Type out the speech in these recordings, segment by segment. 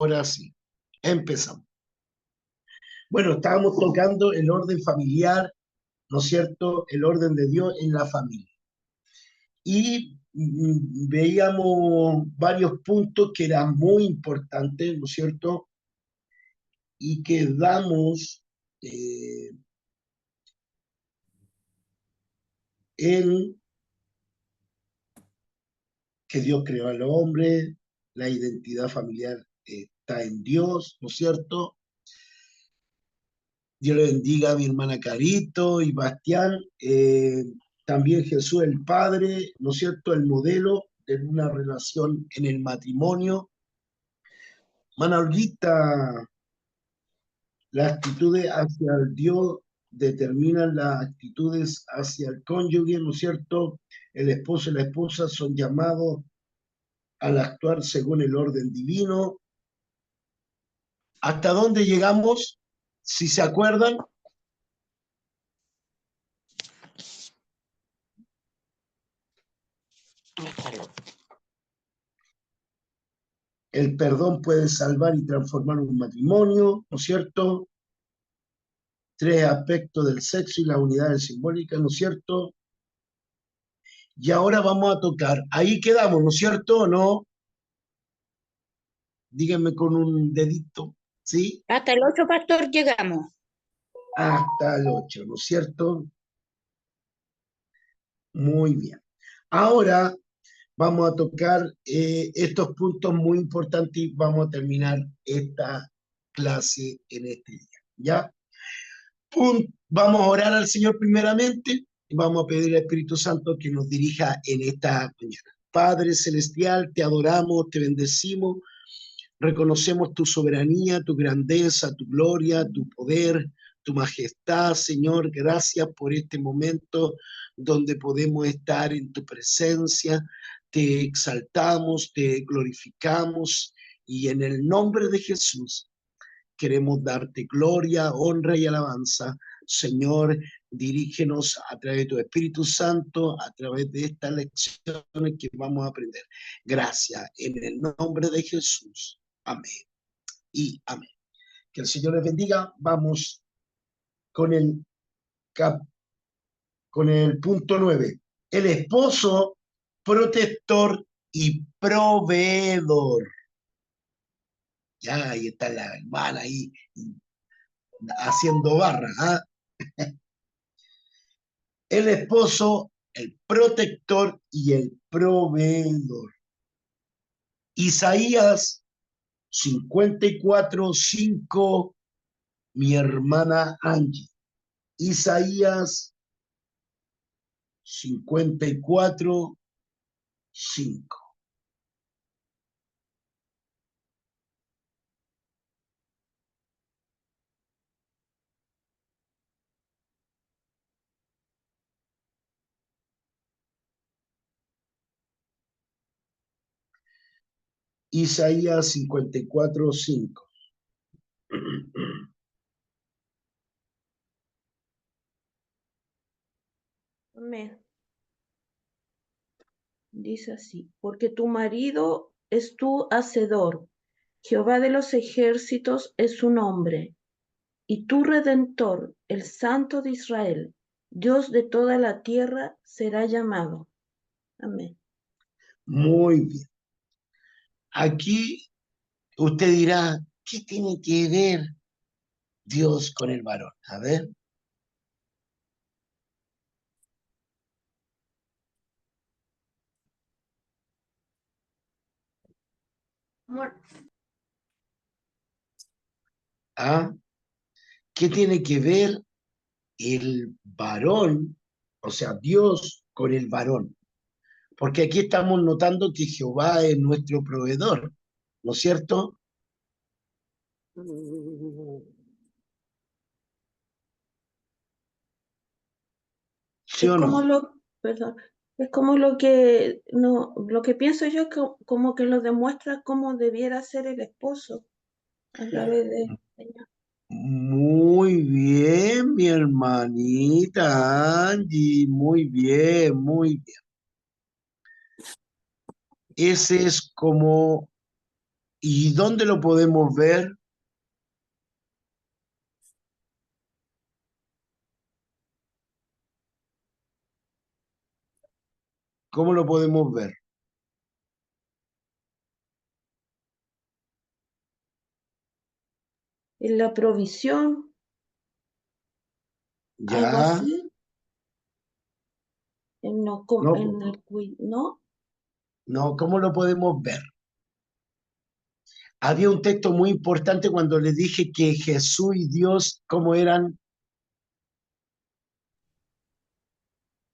Ahora sí, empezamos. Bueno, estábamos tocando el orden familiar, ¿no es cierto? El orden de Dios en la familia. Y veíamos varios puntos que eran muy importantes, ¿no es cierto? Y que damos en que Dios creó al hombre, la identidad familiar está en Dios, ¿no es cierto? Dios le bendiga a mi hermana Carito y Bastián. También Jesús el Padre, ¿no es cierto? El modelo de una relación en el matrimonio. Manolguita, las actitudes hacia el Dios determinan las actitudes hacia el cónyuge, ¿no es cierto? El esposo y la esposa son llamados al actuar según el orden divino. ¿Hasta dónde llegamos? Si se acuerdan, el perdón puede salvar y transformar un matrimonio, ¿no es cierto? Tres aspectos del sexo y las unidades simbólicas, ¿no es cierto? Y ahora vamos a tocar, ahí quedamos, ¿no es cierto o no? Díganme con un dedito, ¿sí? Hasta el 8, pastor, llegamos. Hasta el 8, ¿no es cierto? Muy bien. Ahora vamos a tocar estos puntos muy importantes y vamos a terminar esta clase en este día, ¿ya? Vamos a orar al Señor primeramente y vamos a pedir al Espíritu Santo que nos dirija en esta mañana. Padre Celestial, te adoramos, te bendecimos, reconocemos tu soberanía, tu grandeza, tu gloria, tu poder, tu majestad, Señor. Gracias por este momento donde podemos estar en tu presencia. Te exaltamos, te glorificamos y en el nombre de Jesús queremos darte gloria, honra y alabanza. Señor, dirígenos a través de tu Espíritu Santo, a través de estas lecciones que vamos a aprender. Gracias, en el nombre de Jesús. Amén y amén. Que el Señor les bendiga. Vamos con el, con el punto 9. El esposo, protector y proveedor. Ya, ahí está la hermana ahí haciendo barra. ¿Ah? El esposo, el protector y el proveedor. Isaías 54:5, mi hermana Angie. Isaías 54:5. Isaías 54:5. Amén. Dice así, porque tu marido es tu hacedor, Jehová de los ejércitos es su nombre, y tu redentor, el Santo de Israel, Dios de toda la tierra, será llamado. Amén. Muy bien. Aquí usted dirá, ¿qué tiene que ver Dios con el varón? A ver. Amor. ¿Ah? ¿Qué tiene que ver el varón, o sea, Dios con el varón? Porque aquí estamos notando que Jehová es nuestro proveedor, ¿no es cierto? ¿Sí Es o como no? perdón, es como lo que no, lo que pienso yo como que lo demuestra cómo debiera ser el esposo a través de ella. Muy bien, mi hermanita Angie, muy bien, muy bien. Ese es como ¿Y dónde lo podemos ver? ¿Cómo lo podemos ver? En la provisión, algo Ya, así, no, en el ¿no? no, ¿cómo lo podemos ver? Había un texto muy importante cuando le dije que Jesús y Dios, ¿cómo eran?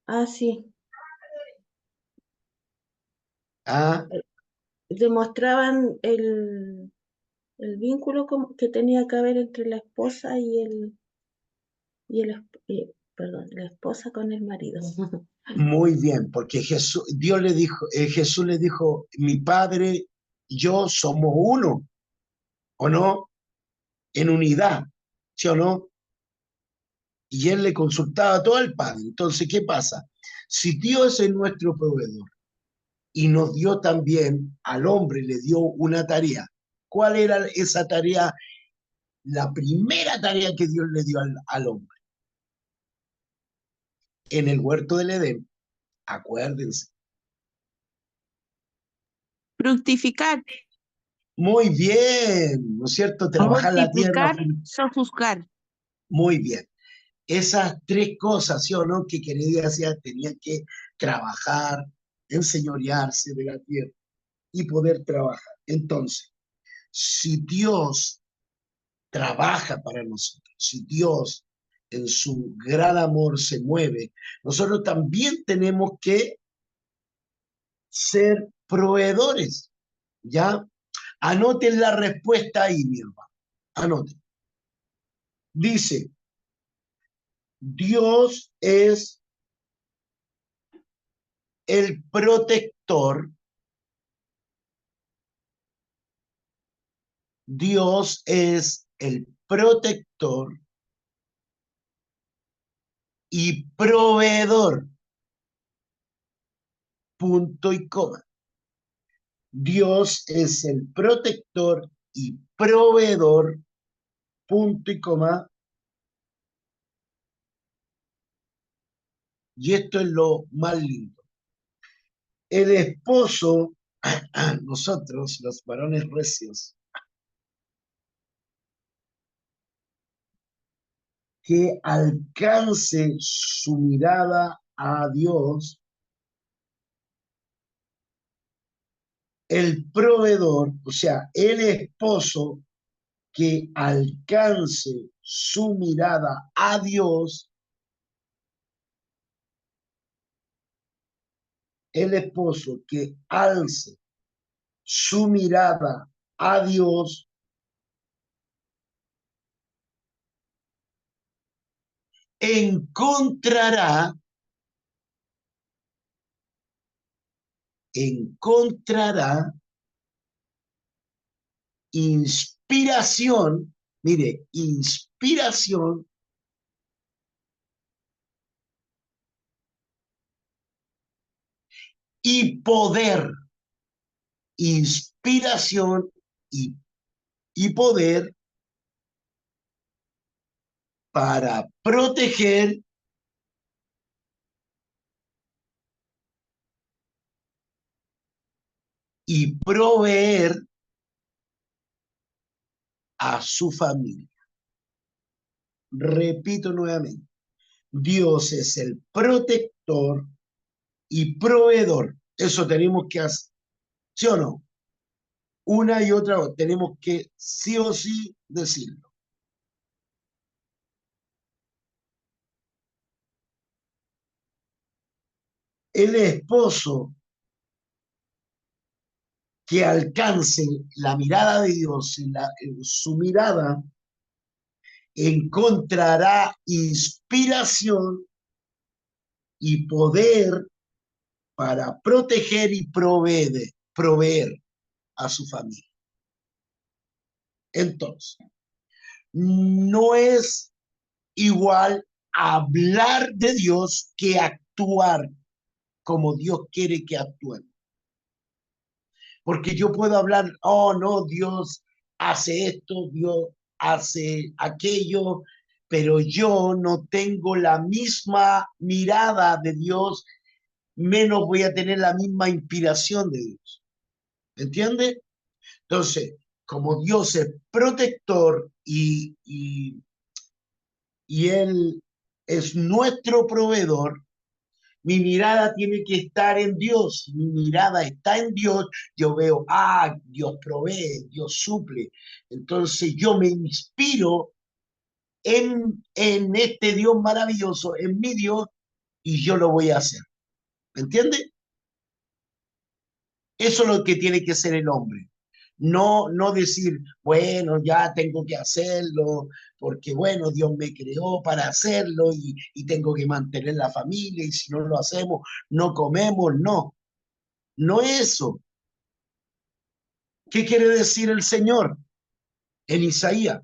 Ah, sí. Ah, Demostraban el vínculo que tenía que haber entre la esposa perdón, la esposa con el marido. muy bien, porque Jesús, Dios le dijo, Jesús le dijo, mi Padre y yo somos uno, ¿o no? En unidad, ¿sí o no? Y él le consultaba todo al Padre. Entonces, ¿qué pasa? Si Dios es nuestro proveedor y nos dio también al hombre, le dio una tarea, ¿cuál era esa tarea? La primera tarea que Dios le dio al hombre en el huerto del Edén, acuérdense. Fructificar, Muy bien, ¿no es cierto? Trabajar la tierra. multiplicar, sofuscar. Muy bien. Esas tres cosas, ¿sí o no? Que quería decir, tenían que trabajar, enseñorearse de la tierra y poder trabajar. Entonces, si Dios trabaja para nosotros, si Dios en su gran amor se mueve, nosotros también tenemos que ser proveedores, ¿ya? Anoten la respuesta ahí, mi hermano. Anoten. Dice, Dios es el protector, Dios es el protector y proveedor, punto y coma. Dios es el protector y proveedor, punto y coma. Y esto es lo más lindo. El esposo, nosotros, los varones recios, que alcance su mirada a Dios, el proveedor, o sea, el esposo que alcance su mirada a Dios, el esposo que alce su mirada a Dios, encontrará, encontrará inspiración, mire, inspiración y poder, inspiración y, y poder para proteger y proveer a su familia. Repito nuevamente, Dios es el protector y proveedor. Eso tenemos que hacer, ¿sí o no? Una y otra vez, tenemos que sí o sí decirlo. El esposo que alcance la mirada de Dios, en su mirada, encontrará inspiración y poder para proteger y proveer a su familia. Entonces, no es igual hablar de Dios que actuar como Dios quiere que actuemos. Porque yo puedo hablar, oh no, Dios hace esto, Dios hace aquello, pero yo no tengo la misma mirada de Dios, menos voy a tener la misma inspiración de Dios. ¿Me entiende? Entonces, como Dios es protector y Él es nuestro proveedor, mi mirada tiene que estar en Dios. Mi mirada está en Dios. Yo veo, Dios provee, Dios suple. Entonces yo me inspiro en este Dios maravilloso, en mi Dios, y yo lo voy a hacer. ¿Me entiende? Eso es lo que tiene que ser el hombre. No decir, bueno, ya tengo que hacerlo, porque bueno, Dios me creó para hacerlo y tengo que mantener la familia y si no lo hacemos, no comemos, no. No eso. ¿Qué quiere decir el Señor en Isaías?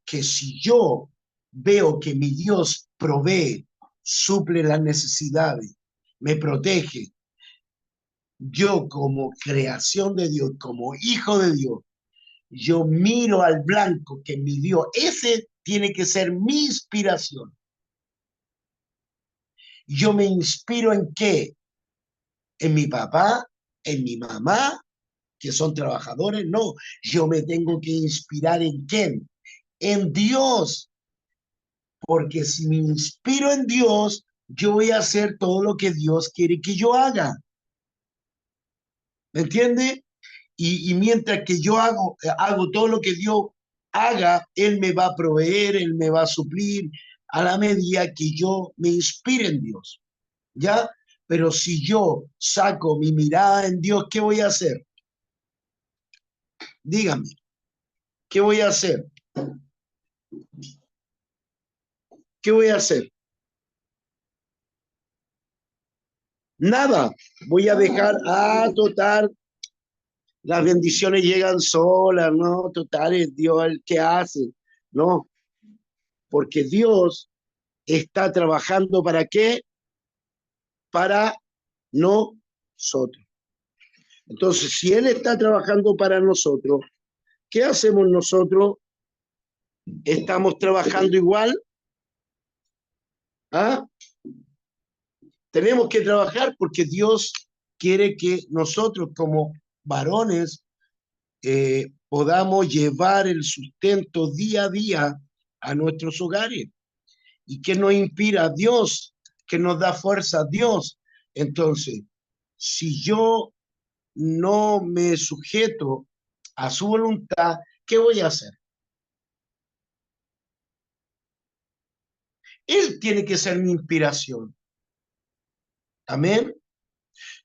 Que si yo veo que mi Dios provee, suple las necesidades, me protege, yo como creación de Dios, como hijo de Dios, yo miro al blanco que mi Dios, ese tiene que ser mi inspiración. Yo me inspiro en qué? En mi papá, en mi mamá, que son trabajadores, no. Yo me tengo que inspirar en quién? En Dios, porque si me inspiro en Dios, yo voy a hacer todo lo que Dios quiere que yo haga. ¿Me entiende? Y mientras que yo hago todo lo que Dios haga, Él me va a proveer, Él me va a suplir a la medida que yo me inspire en Dios. ¿Ya? Pero si yo saco mi mirada en Dios, ¿qué voy a hacer? Dígame, ¿qué voy a hacer? ¿Qué voy a hacer? Nada. Voy a dejar, total, las bendiciones llegan solas, ¿no? Total, es Dios el que hace, ¿no? Porque Dios está trabajando ¿para qué? Para nosotros. Entonces, si Él está trabajando para nosotros, ¿qué hacemos nosotros? ¿Estamos trabajando igual? ¿Ah? Tenemos que trabajar porque Dios quiere que nosotros como varones podamos llevar el sustento día a día a nuestros hogares. ¿Y qué nos inspira? A Dios, que nos da fuerza a Dios. Entonces, si yo no me sujeto a su voluntad, ¿qué voy a hacer? Él tiene que ser mi inspiración. Amén.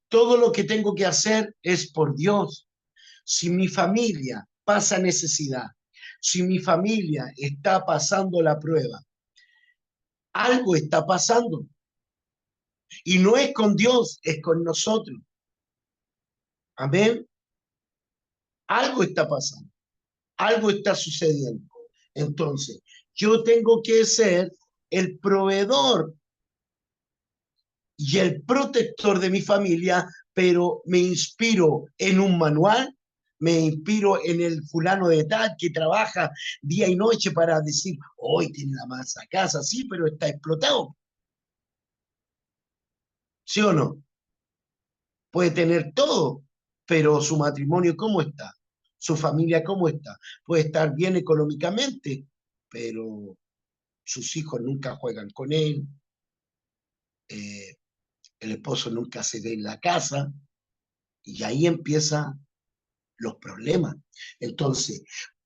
Todo lo que tengo que hacer es por Dios. Si mi familia pasa necesidad, si mi familia está pasando la prueba, algo está pasando. Y no es con Dios, es con nosotros. Amén. Algo está pasando, algo está sucediendo. Entonces, yo tengo que ser el proveedor y el protector de mi familia, pero me inspiro en un manual, me inspiro en el fulano de tal que trabaja día y noche para decir, hoy tiene la masa a casa, sí, pero está explotado. ¿Sí o no? Puede tener todo, pero su matrimonio, ¿cómo está? Su familia, ¿cómo está? Puede estar bien económicamente, pero sus hijos nunca juegan con él, eh, el esposo nunca se ve en la casa, y ahí empiezan los problemas. Entonces,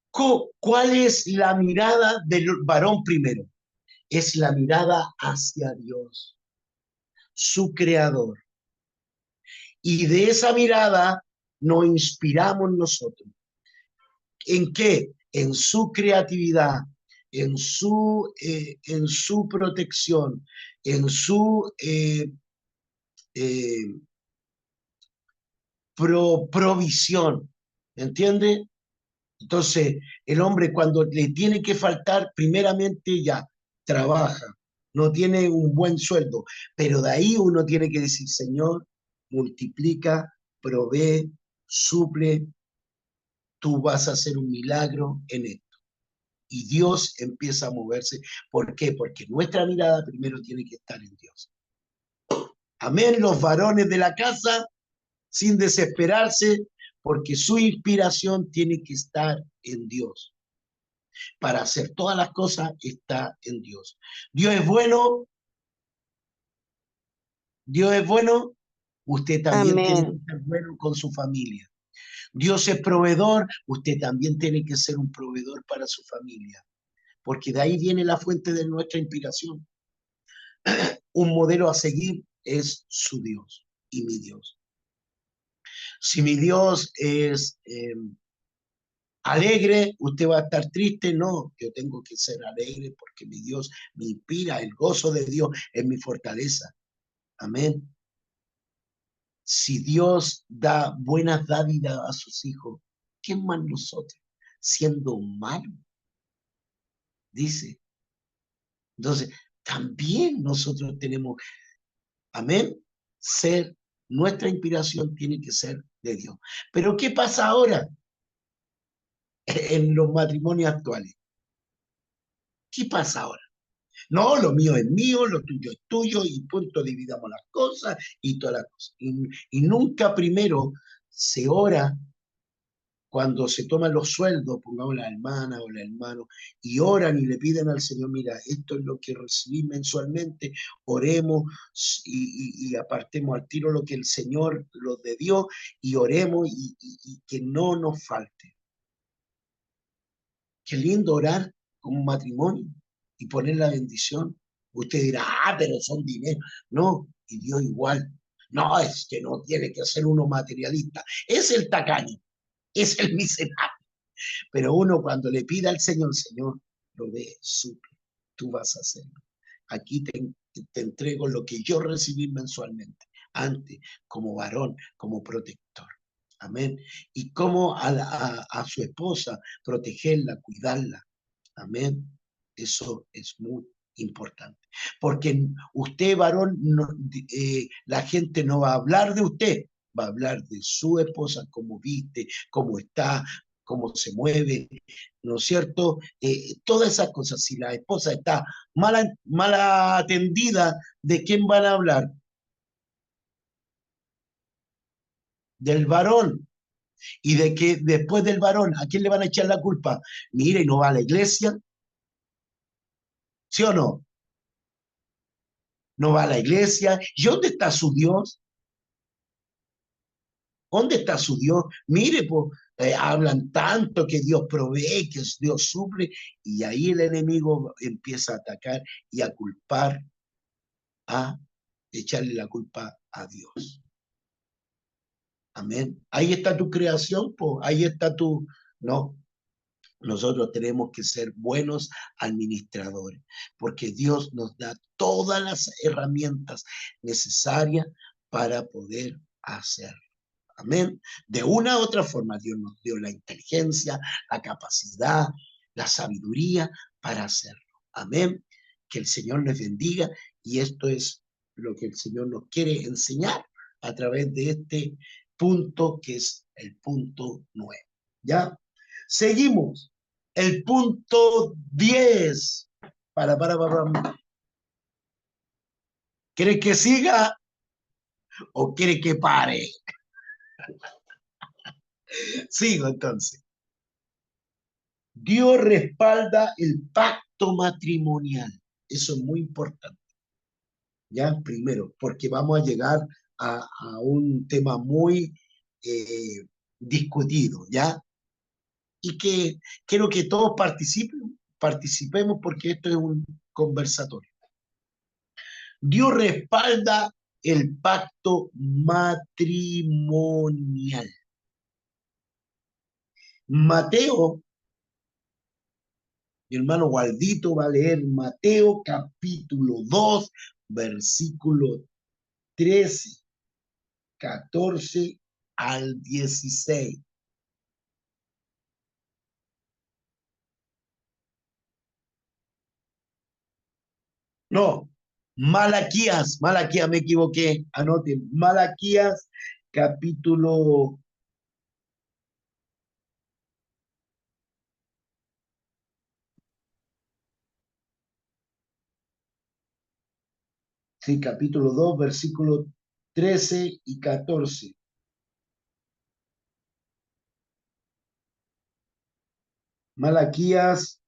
¿cuál es la mirada del varón primero? Es la mirada hacia Dios, su creador. Y de esa mirada nos inspiramos nosotros. ¿En qué? En su creatividad, en su protección, en su eh, provisión. ¿Entiende? Entonces, el hombre cuando le tiene que faltar, primeramente ya trabaja, no tiene un buen sueldo, pero de ahí uno tiene que decir, Señor, multiplica, provee, suple, tú vas a hacer un milagro en esto. Y Dios empieza a moverse. ¿Por qué? Porque nuestra mirada primero tiene que estar en Dios. Amén, los varones de la casa, sin desesperarse, porque su inspiración tiene que estar en Dios. Para hacer todas las cosas está en Dios. Dios es bueno, Dios es bueno, usted también tiene que Amén. ser bueno con su familia. Dios es proveedor, usted también tiene que ser un proveedor para su familia, porque de ahí viene la fuente de nuestra inspiración. Un modelo a seguir es su Dios y mi Dios. Si mi Dios es alegre, usted va a estar triste. No, yo tengo que ser alegre porque mi Dios me inspira. El gozo de Dios es mi fortaleza. Amén. Si Dios da buenas dádivas a sus hijos, ¿quién más nosotros? Siendo malos, dice. Entonces, también nosotros tenemos, amén, nuestra inspiración tiene que ser de Dios. Pero ¿qué pasa ahora en los matrimonios actuales? ¿Qué pasa ahora? No, lo mío es mío, lo tuyo es tuyo, y punto, dividamos las cosas y todas las cosas. Y nunca primero se ora cuando se toman los sueldos, pongamos la hermana o el hermano, y oran y le piden al Señor, mira, esto es lo que recibí mensualmente, oremos y apartemos al tiro lo que el Señor nos dio y oremos y que no nos falte. Qué lindo orar como un matrimonio y poner la bendición. Usted dirá, pero son dinero. No, y Dios igual. No, es que no tiene que ser uno materialista. Es el tacaño, es el miserable. Pero uno cuando le pide al Señor, Señor, lo ve, suple, tú vas a hacerlo. Aquí te entrego lo que yo recibí mensualmente, antes, como varón, como protector. Amén. Y cómo a su esposa protegerla, cuidarla. Amén. Eso es muy importante. Porque usted, varón, la gente no va a hablar de usted, va a hablar de su esposa, cómo viste, cómo está, cómo se mueve, ¿no es cierto? Todas esas cosas. Si la esposa está mal atendida, ¿de quién van a hablar? Del varón. Y de que después del varón, ¿a quién le van a echar la culpa? Mire, no va a la iglesia, ¿sí o no? No va a la iglesia. ¿Y dónde está su Dios? ¿Dónde está su Dios? Mire, pues, hablan tanto que Dios provee, que Dios suple, y ahí el enemigo empieza a atacar y a culpar, a echarle la culpa a Dios. Amén. Ahí está tu creación, pues, ahí está tu... No, nosotros tenemos que ser buenos administradores, porque Dios nos da todas las herramientas necesarias para poder hacerlo. Amén. De una u otra forma, Dios nos dio la inteligencia, la capacidad, la sabiduría para hacerlo. Amén. Que el Señor les bendiga y esto es lo que el Señor nos quiere enseñar a través de este punto que es el punto 9. ¿Ya? Seguimos. El punto 10. Para. ¿Quiere que siga o quiere que pare? Sigo entonces. Dios respalda el pacto matrimonial. Eso es muy importante. Ya, primero, porque vamos a llegar a un tema muy discutido, ¿ya? Y que quiero que todos participemos porque esto es un conversatorio. Dios respalda el pacto matrimonial. Mateo, mi hermano Waldito va a leer Mateo capítulo 2, versículo 13, 14 al 16. No, Malaquías, me equivoqué, anoten, Malaquías capítulo Sí, capítulo 2, versículos 13 y 14. Malaquías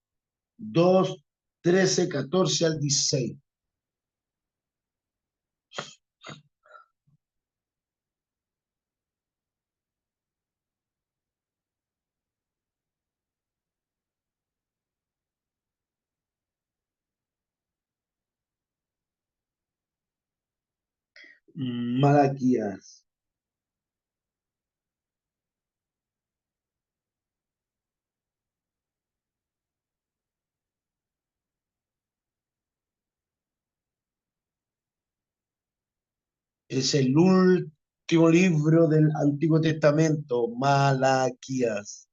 2, 13, 14 al 16. Malaquías. Es el último libro del Antiguo Testamento, Malaquías.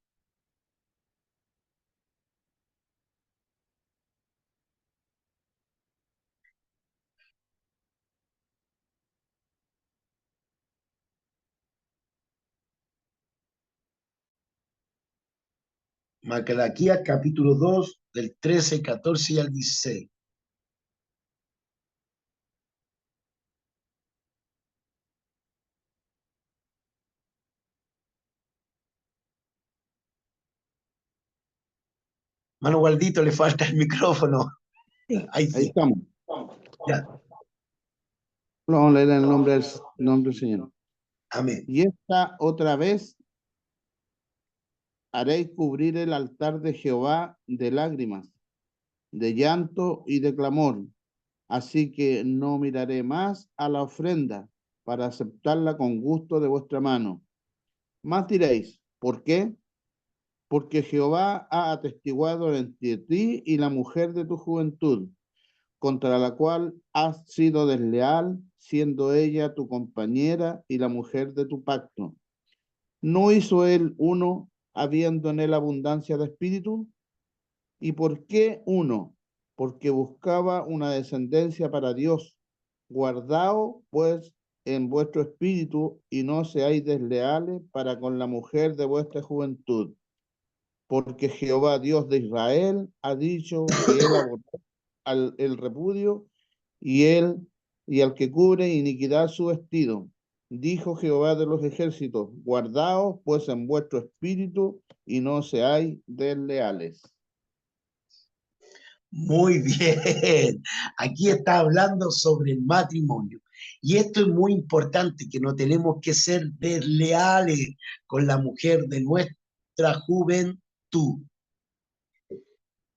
Malaquías capítulo 2, del 13, 14 y al 16. Mano Gualdito, le falta el micrófono. Ahí Ahí sí. estamos. Ya. Vamos a leer el nombre del Señor. Amén. Y esta otra vez haréis cubrir el altar de Jehová de lágrimas, de llanto y de clamor. Así que no miraré más a la ofrenda para aceptarla con gusto de vuestra mano. Más diréis, ¿por qué? Porque Jehová ha atestiguado entre ti y la mujer de tu juventud, contra la cual has sido desleal, siendo ella tu compañera y la mujer de tu pacto. ¿No hizo él uno, habiendo en él abundancia de espíritu? ¿Y por qué uno? Porque buscaba una descendencia para Dios. Guardaos, pues, en vuestro espíritu y no seáis desleales para con la mujer de vuestra juventud. Porque Jehová, Dios de Israel, ha dicho que él aborrece el repudio y al que cubre iniquidad su vestido. Dijo Jehová de los ejércitos, guardaos pues en vuestro espíritu y no seáis desleales. Muy bien. Aquí está hablando sobre el matrimonio. Y esto es muy importante, que no tenemos que ser desleales con la mujer de nuestra juventud.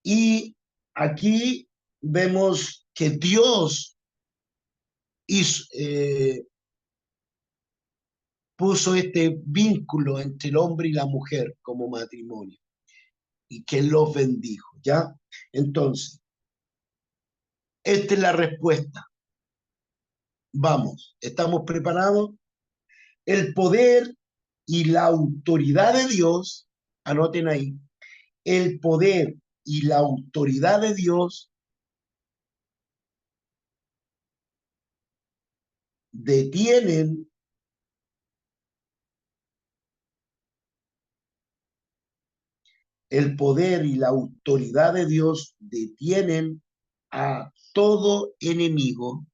Y aquí vemos que Dios hizo, puso este vínculo entre el hombre y la mujer como matrimonio y que los bendijo, ¿ya? Entonces, esta es la respuesta. Vamos, ¿estamos preparados? El poder y la autoridad de Dios, anoten ahí, el poder y la autoridad de Dios detienen el poder y la autoridad de Dios detienen a todo enemigo.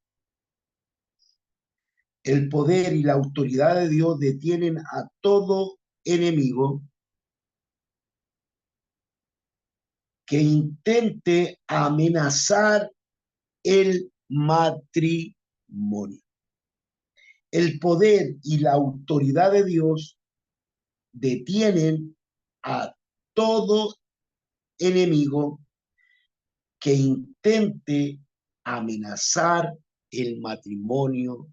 El poder y la autoridad de Dios detienen a todo enemigo que intente amenazar el matrimonio. El poder y la autoridad de Dios detienen a todo enemigo que intente amenazar el matrimonio,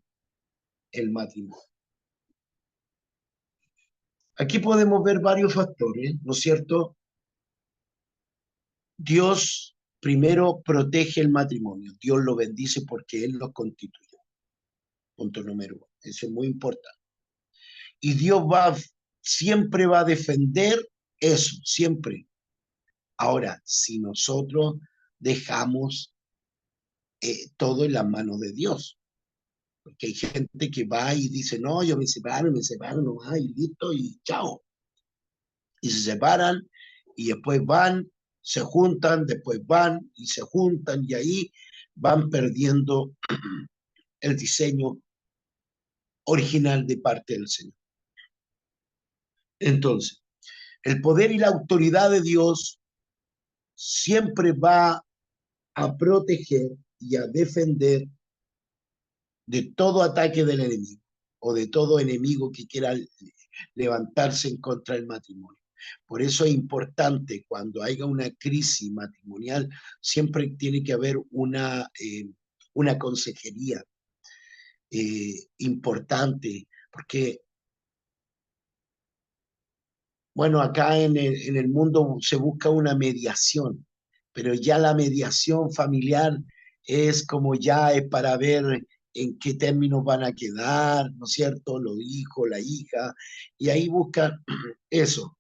Aquí podemos ver varios factores, ¿no es cierto? Dios primero protege el matrimonio, Dios lo bendice porque Él lo constituyó. Punto número uno, eso es muy importante. Y Dios siempre va a defender eso, siempre. Ahora, si nosotros dejamos todo en las manos de Dios, porque hay gente que va y dice, no, yo me separo nomás y listo y chao. Y se separan y después van, se juntan, después van y se juntan y ahí van perdiendo el diseño original de parte del Señor. Entonces, el poder y la autoridad de Dios siempre va a proteger y a defender de todo ataque del enemigo o de todo enemigo que quiera levantarse en contra del matrimonio. Por eso es importante cuando haya una crisis matrimonial, siempre tiene que haber una consejería importante, porque, bueno, acá en el mundo se busca una mediación, pero ya la mediación familiar es como ya es para ver en qué términos van a quedar, ¿no es cierto? Los hijos, la hija, y ahí buscan eso.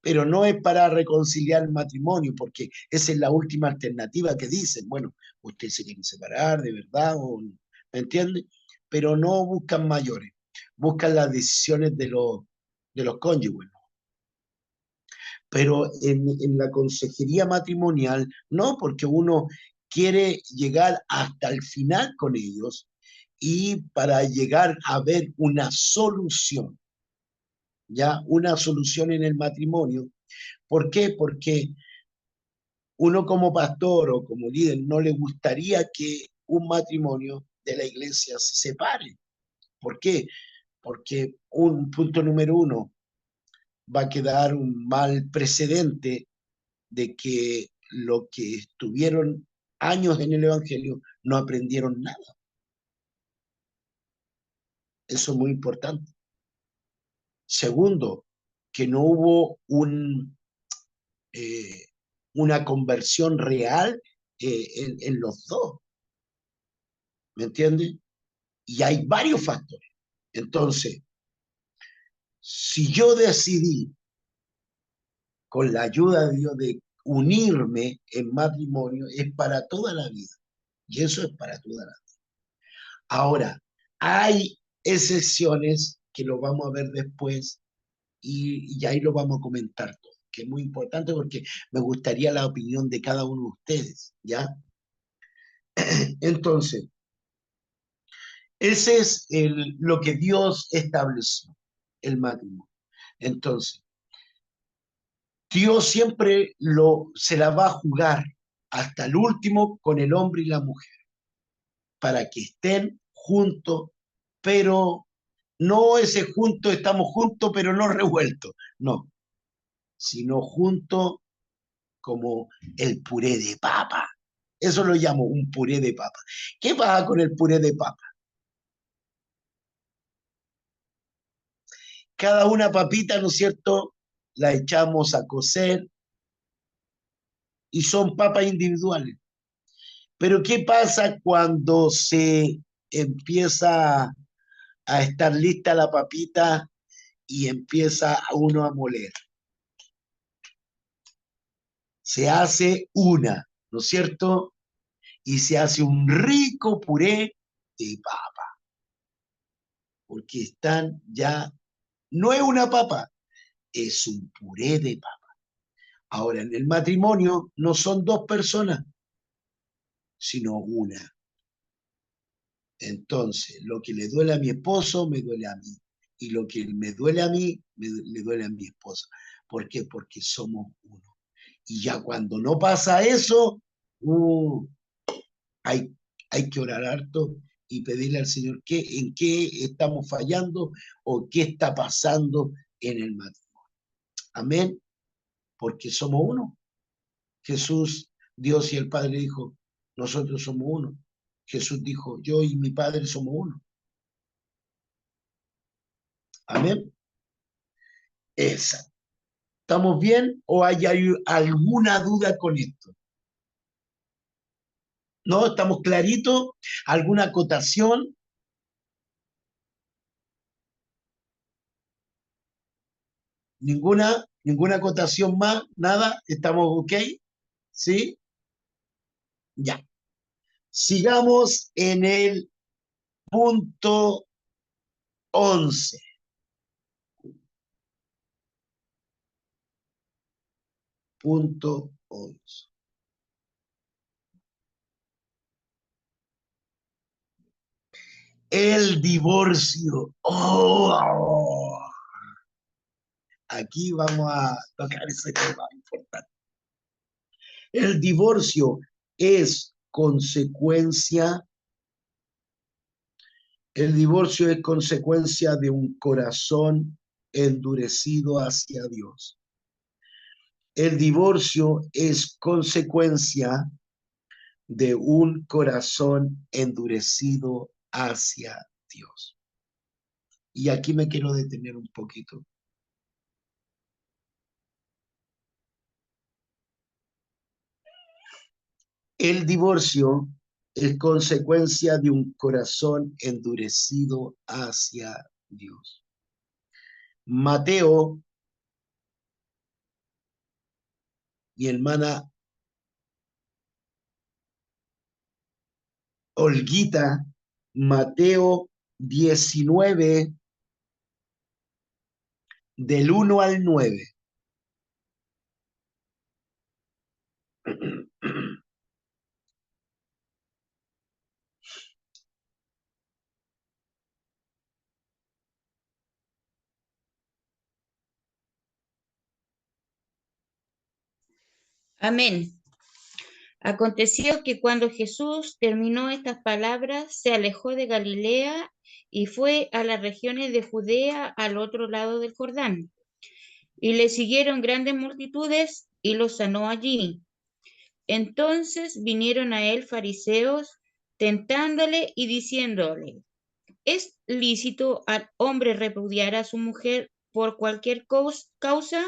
Pero no es para reconciliar el matrimonio, porque esa es la última alternativa que dicen. Bueno, ustedes se quieren separar de verdad, o, ¿me entiende? Pero no buscan mayores, buscan las decisiones de los cónyuges. Pero en la consejería matrimonial, no, porque uno quiere llegar hasta el final con ellos y para llegar a ver una solución, ya una solución en el matrimonio. ¿Por qué? Porque uno como pastor o como líder no le gustaría que un matrimonio de la iglesia se separe. ¿Por qué? Porque un punto número uno, va a quedar un mal precedente de que lo que estuvieron años en el Evangelio no aprendieron nada. Eso es muy importante. Segundo, que no hubo una conversión real en los dos. ¿Me entiendes? Y hay varios factores. Entonces, si yo decidí, con la ayuda de Dios, de unirme en matrimonio, es para toda la vida. Y eso es para toda la vida. Ahora, hay excepciones que lo vamos a ver después y ahí lo vamos a comentar todo, que es muy importante porque me gustaría la opinión de cada uno de ustedes, ¿ya? Entonces, ese es lo que Dios estableció, el matrimonio. Entonces, Dios siempre se la va a jugar hasta el último con el hombre y la mujer, para que estén juntos, pero no ese juntos, estamos juntos, pero no revueltos, no, sino juntos como el puré de papa. Eso lo llamo un puré de papa. ¿Qué pasa con el puré de papa? Cada una papita, ¿no es cierto?, la echamos a cocer y son papas individuales. Pero ¿qué pasa cuando se empieza a estar lista la papita y empieza uno a moler? Se hace una, ¿no es cierto? Y se hace un rico puré de papa, porque están ya, no es una papa, es un puré de papa. Ahora, en el matrimonio no son dos personas, sino una. Entonces, lo que le duele a mi esposo, me duele a mí. Y lo que me duele a mí, le duele a mi esposa. ¿Por qué? Porque somos uno. Y ya cuando no pasa eso, hay, hay que orar harto y pedirle al Señor en qué estamos fallando o qué está pasando en el matrimonio. Amén. Porque somos uno. Jesús, Dios y el Padre dijo, nosotros somos uno. Jesús dijo, yo y mi Padre somos uno. Amén. Esa. ¿Estamos bien o hay alguna duda con esto? ¿No? ¿Estamos claritos? ¿Alguna acotación? ¿Ninguna acotación más? ¿Nada? ¿Estamos ok? ¿Sí? Ya. Sigamos en el punto 11. Punto 11. El divorcio. Oh, aquí vamos a tocar ese tema importante. El divorcio es consecuencia, el divorcio es consecuencia de un corazón endurecido hacia Dios. El divorcio es consecuencia de un corazón endurecido hacia Dios. Y aquí me quiero detener un poquito. El divorcio es consecuencia de un corazón endurecido hacia Dios. Mateo, mi hermana Olguita, Mateo 19, del 1 al 9. Amén. Aconteció que cuando Jesús terminó estas palabras, se alejó de Galilea y fue a las regiones de Judea al otro lado del Jordán. Y le siguieron grandes multitudes y los sanó allí. Entonces vinieron a él fariseos, tentándole y diciéndole: ¿es lícito al hombre repudiar a su mujer por cualquier causa?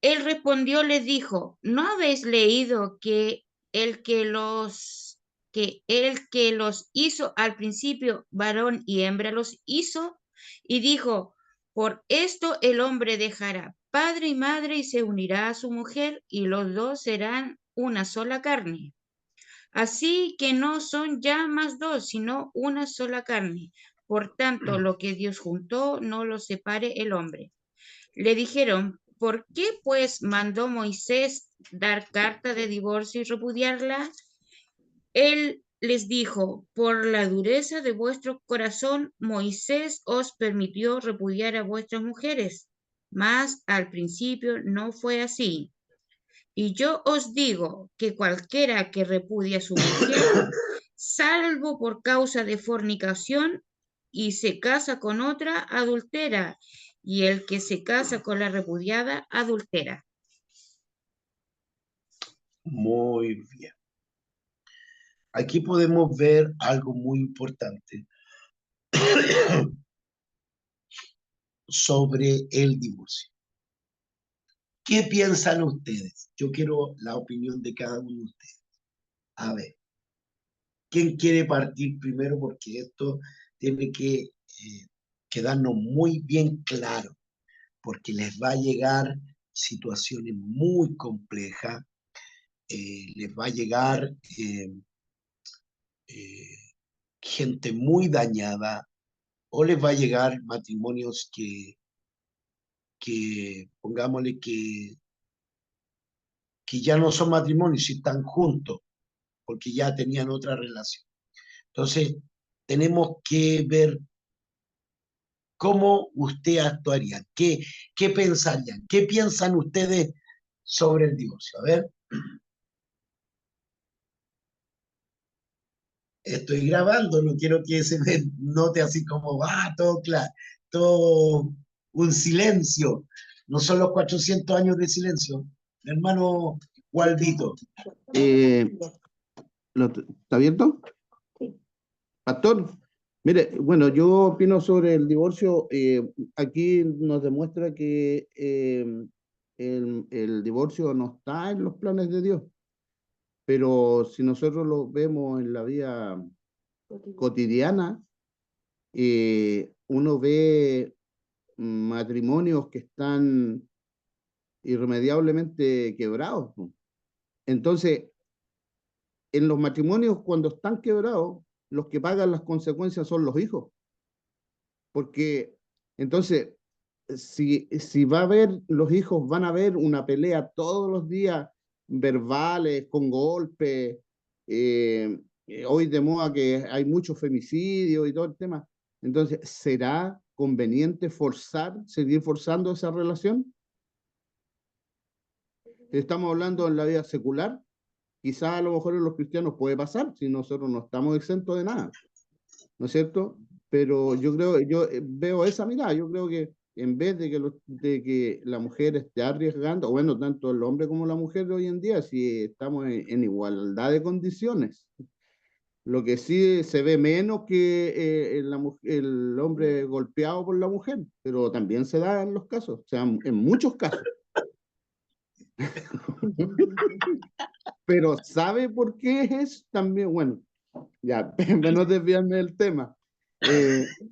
Él respondió, les dijo: ¿no habéis leído que el que los hizo al principio, varón y hembra los hizo? Y dijo: por esto el hombre dejará padre y madre y se unirá a su mujer, y los dos serán una sola carne. Así que no son ya más dos, sino una sola carne. Por tanto, lo que Dios juntó, no lo separe el hombre. Le dijeron: ¿por qué pues mandó Moisés dar carta de divorcio y repudiarla? Él les dijo: por la dureza de vuestro corazón, Moisés os permitió repudiar a vuestras mujeres, mas al principio no fue así. Y yo os digo que cualquiera que repudia a su mujer, salvo por causa de fornicación, y se casa con otra, adultera, y el que se casa con la repudiada, adultera. Muy bien. Aquí podemos ver algo muy importante sobre el divorcio. ¿Qué piensan ustedes? Yo quiero la opinión de cada uno de ustedes. A ver, ¿quién quiere partir primero? Porque esto tiene que quedarnos muy bien claro, porque les va a llegar situaciones muy complejas, les va a llegar gente muy dañada, o les va a llegar matrimonios que pongámosle que ya no son matrimonios y están juntos, porque ya tenían otra relación. Entonces, tenemos que ver cómo usted actuaría, qué pensarían, qué piensan ustedes sobre el divorcio. A ver, estoy grabando, no quiero que se me note así como, todo claro, todo un silencio. No son los 400 años de silencio. Hermano Waldito. ¿Está abierto? Pastor, mire, bueno, yo opino sobre el divorcio. Aquí nos demuestra que el divorcio no está en los planes de Dios, pero si nosotros lo vemos en la vida cotidiana, uno ve matrimonios que están irremediablemente quebrados, ¿no? Entonces, en los matrimonios, cuando están quebrados, los que pagan las consecuencias son los hijos. Porque entonces, si va a haber, los hijos van a ver una pelea todos los días, verbales, con golpes, hoy de moda que hay muchos femicidios y todo el tema. Entonces, ¿será conveniente seguir forzando esa relación? Estamos hablando en la vida secular, quizás a lo mejor en los cristianos puede pasar, si nosotros no estamos exentos de nada, ¿no es cierto? Pero yo veo esa mirada, yo creo que en vez de que la mujer esté arriesgando, bueno, tanto el hombre como la mujer hoy en día, si estamos en igualdad de condiciones. Lo que sí se ve menos que el hombre golpeado por la mujer, pero también se da en los casos, o sea, en muchos casos. Pero ¿sabe por qué es también? Bueno, ya, menos desviarme del tema.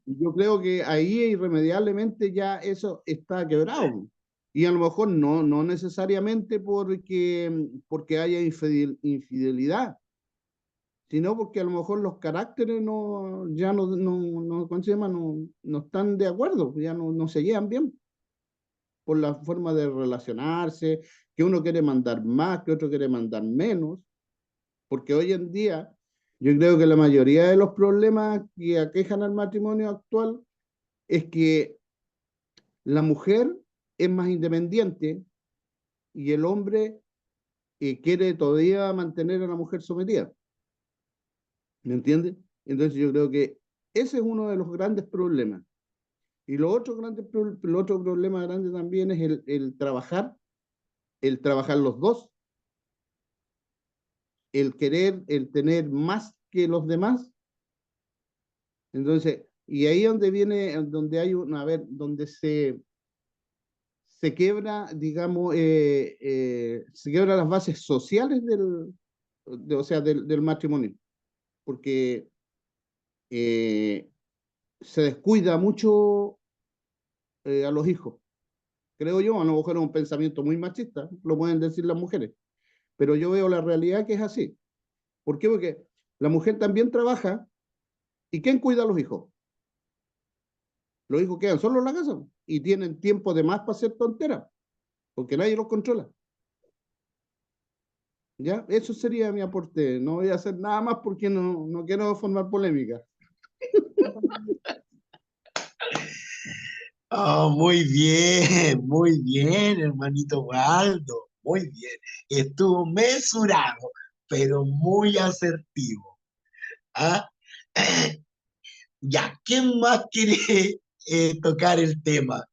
Yo creo que ahí irremediablemente ya eso está quebrado. Y a lo mejor no necesariamente porque haya infidelidad, sino porque a lo mejor los caracteres ya ¿cómo se llama? No están de acuerdo, ya no se llevan bien por la forma de relacionarse, que uno quiere mandar más, que otro quiere mandar menos, porque hoy en día yo creo que la mayoría de los problemas que aquejan al matrimonio actual es que la mujer es más independiente y el hombre quiere todavía mantener a la mujer sometida. ¿Me entiendes? Entonces yo creo que ese es uno de los grandes problemas. Y lo otro problema grande también es el trabajar los dos, el querer, el tener más que los demás. Entonces, y ahí donde viene, donde hay a ver, donde se quebra, digamos, se quebran las bases sociales o sea, del matrimonio, porque se descuida mucho a los hijos. Creo yo, a lo mejor es un pensamiento muy machista, lo pueden decir las mujeres, pero yo veo la realidad que es así. ¿Por qué? Porque la mujer también trabaja, ¿y quién cuida a los hijos? Los hijos quedan solos en la casa y tienen tiempo de más para hacer tonteras, porque nadie los controla. ¿Ya? Eso sería mi aporte. No voy a hacer nada más porque no quiero formar polémica. Oh, muy bien, hermanito Waldo, muy bien. Estuvo mesurado, pero muy asertivo. ¿Ah? Ya, ¿quién más quiere tocar el tema?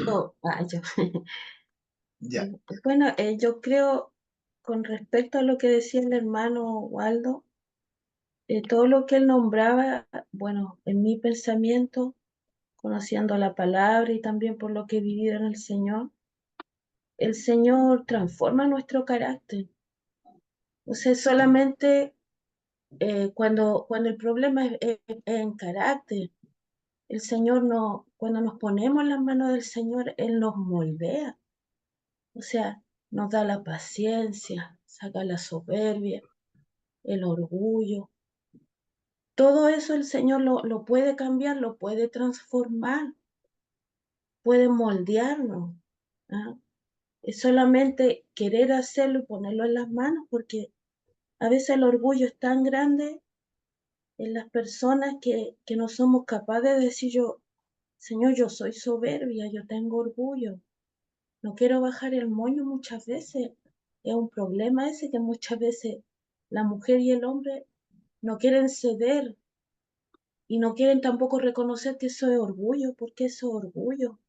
Yo. Ya. Bueno, yo creo, con respecto a lo que decía el hermano Waldo, todo lo que él nombraba, bueno, en mi pensamiento, conociendo la palabra y también por lo que he vivido en el Señor transforma nuestro carácter. O sea, solamente cuando el problema es en carácter, el Señor no, cuando nos ponemos en las manos del Señor, Él nos moldea. O sea, nos da la paciencia, saca la soberbia, el orgullo. Todo eso el Señor lo puede cambiar, lo puede transformar, puede moldearnos. ¿Ah? Es solamente querer hacerlo y ponerlo en las manos, porque a veces el orgullo es tan grande en las personas que no somos capaces de decir Señor, yo soy soberbia, yo tengo orgullo, no quiero bajar el moño muchas veces. Es un problema ese que muchas veces la mujer y el hombre no quieren ceder y no quieren tampoco reconocer que eso es orgullo, porque eso es orgullo.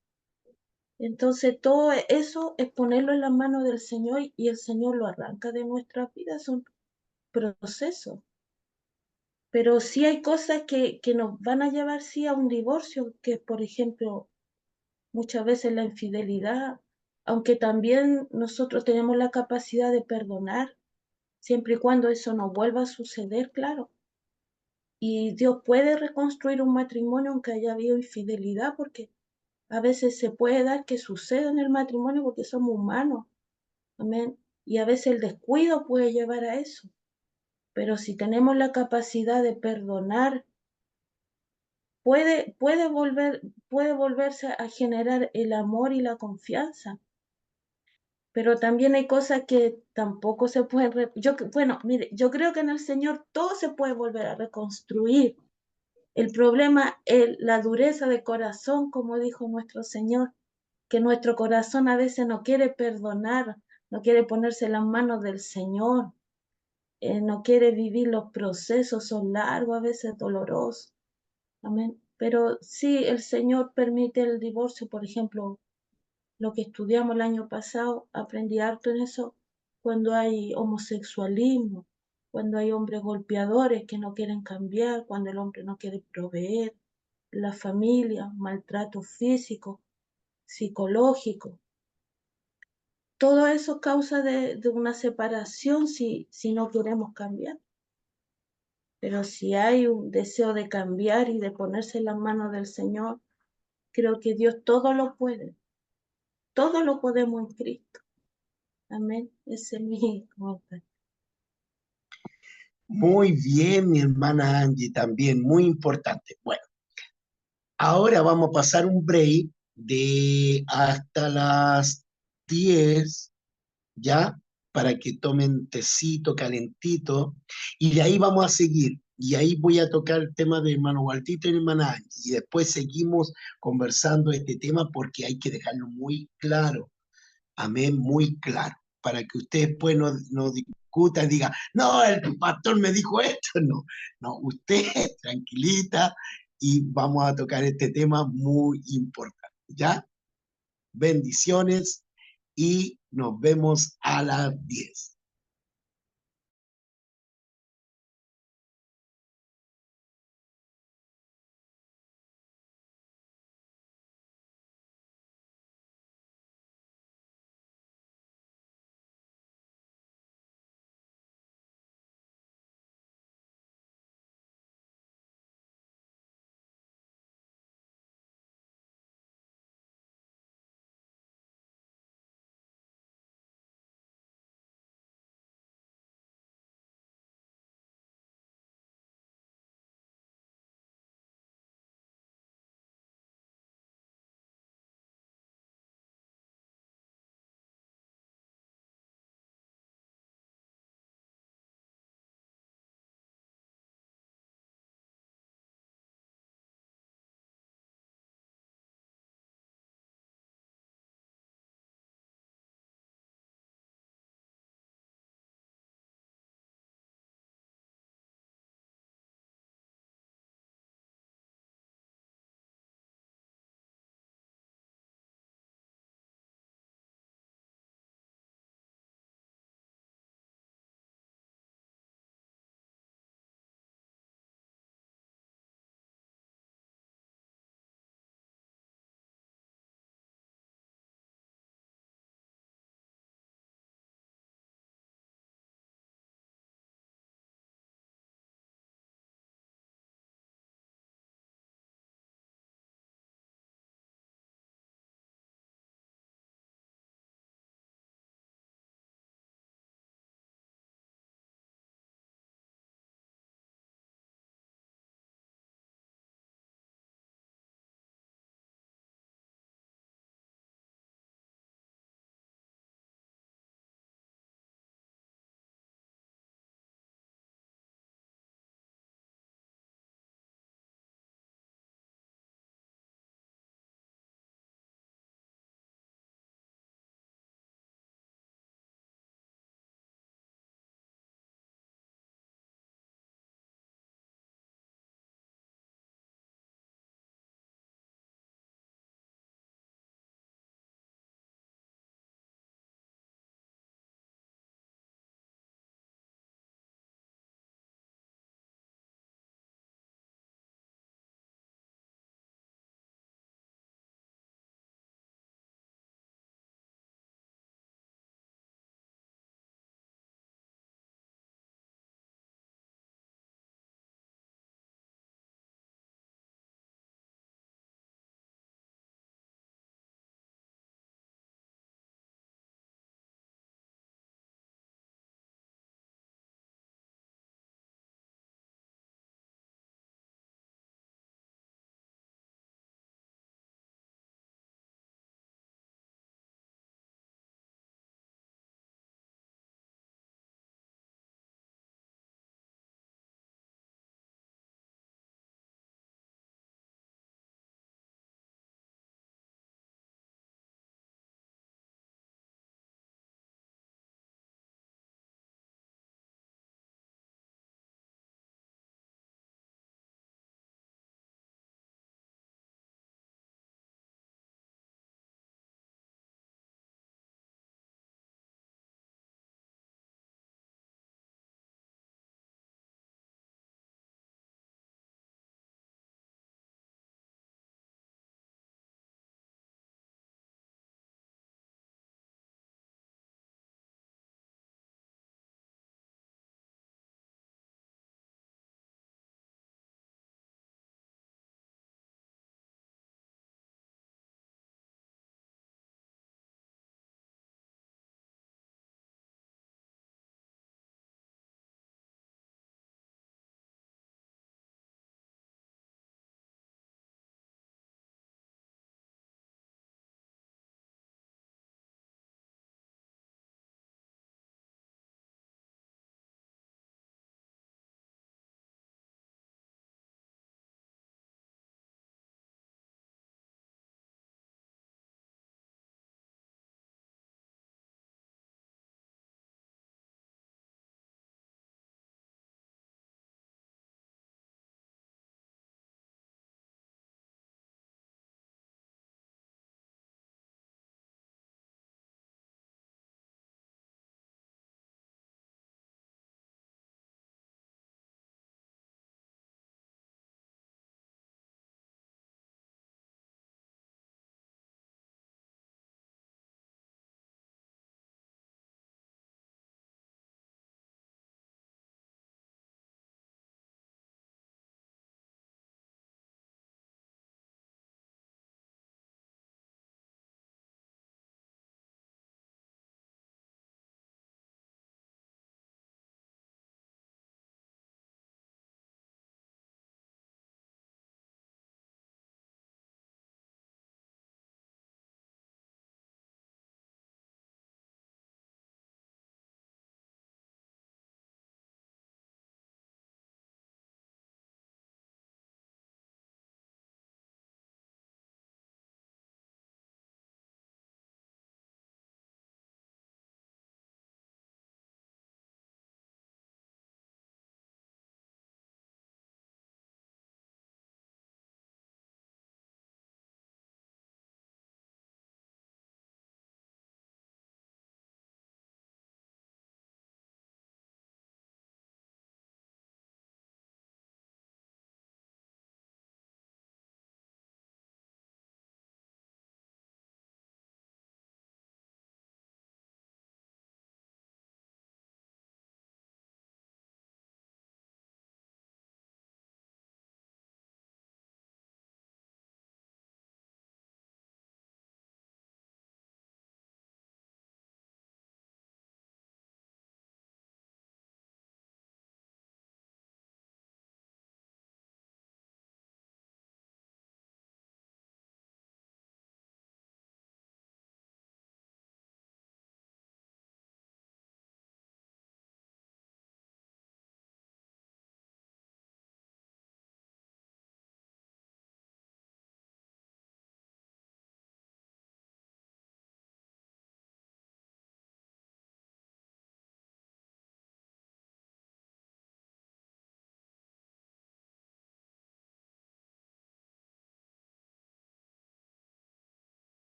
Entonces todo eso es ponerlo en las manos del Señor y el Señor lo arranca de nuestras vidas, son procesos. Pero sí hay cosas que nos van a llevar sí a un divorcio, que por ejemplo muchas veces la infidelidad, aunque también nosotros tenemos la capacidad de perdonar, siempre y cuando eso no vuelva a suceder, claro. Y Dios puede reconstruir un matrimonio aunque haya habido infidelidad, porque a veces se puede dar que suceda en el matrimonio porque somos humanos. Amén. Y a veces el descuido puede llevar a eso. Pero si tenemos la capacidad de perdonar, puede volverse a generar el amor y la confianza. pero también hay cosas que tampoco se pueden, bueno, mire, yo creo que en el Señor todo se puede volver a reconstruir. El problema es la dureza de corazón, como dijo nuestro Señor, que nuestro corazón a veces no quiere perdonar, no quiere ponerse en las manos del Señor, no quiere vivir los procesos, son largos, a veces dolorosos. Amén. Pero sí, el Señor permite el divorcio, por ejemplo, lo que estudiamos el año pasado, aprendí harto en eso, cuando hay homosexualismo, cuando hay hombres golpeadores que no quieren cambiar, cuando el hombre no quiere proveer, la familia, maltrato físico, psicológico. Todo eso causa de una separación si no queremos cambiar. Pero si hay un deseo de cambiar y de ponerse en las manos del Señor, creo que Dios todo lo puede. Todo lo podemos en Cristo. Amén. Ese es mi comentario. Muy bien, mi hermana Angie, también, muy importante. Bueno, ahora vamos a pasar un break de hasta las 10, ¿ya? Para que tomen tecito calentito, y de ahí vamos a seguir. Y ahí voy a tocar el tema de hermano Waltito y hermana Angie. Y después seguimos conversando este tema porque hay que dejarlo muy claro. Amén, muy claro, para que usted después no discuta y diga, no, el pastor me dijo esto, no, no, usted tranquilita y vamos a tocar este tema muy importante, ¿ya? Bendiciones y nos vemos a las 10.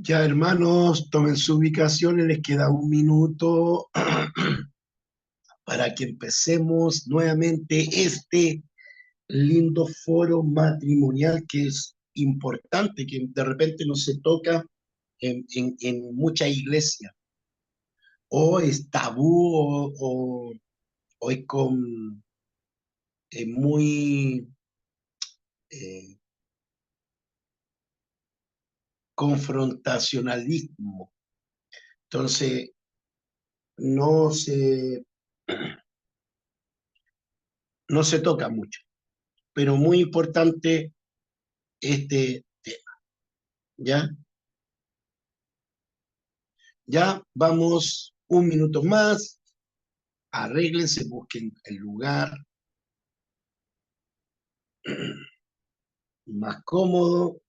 Ya, hermanos, tomen su ubicación, les queda un minuto para que empecemos nuevamente este lindo foro matrimonial que es importante, que de repente no se toca en muchas iglesias, o es tabú, o es con muy eh, confrontacionalismo. Entonces, no se, no se toca mucho, pero muy importante este tema, ¿ya? Ya vamos un minuto más, arréglense, busquen el lugar más cómodo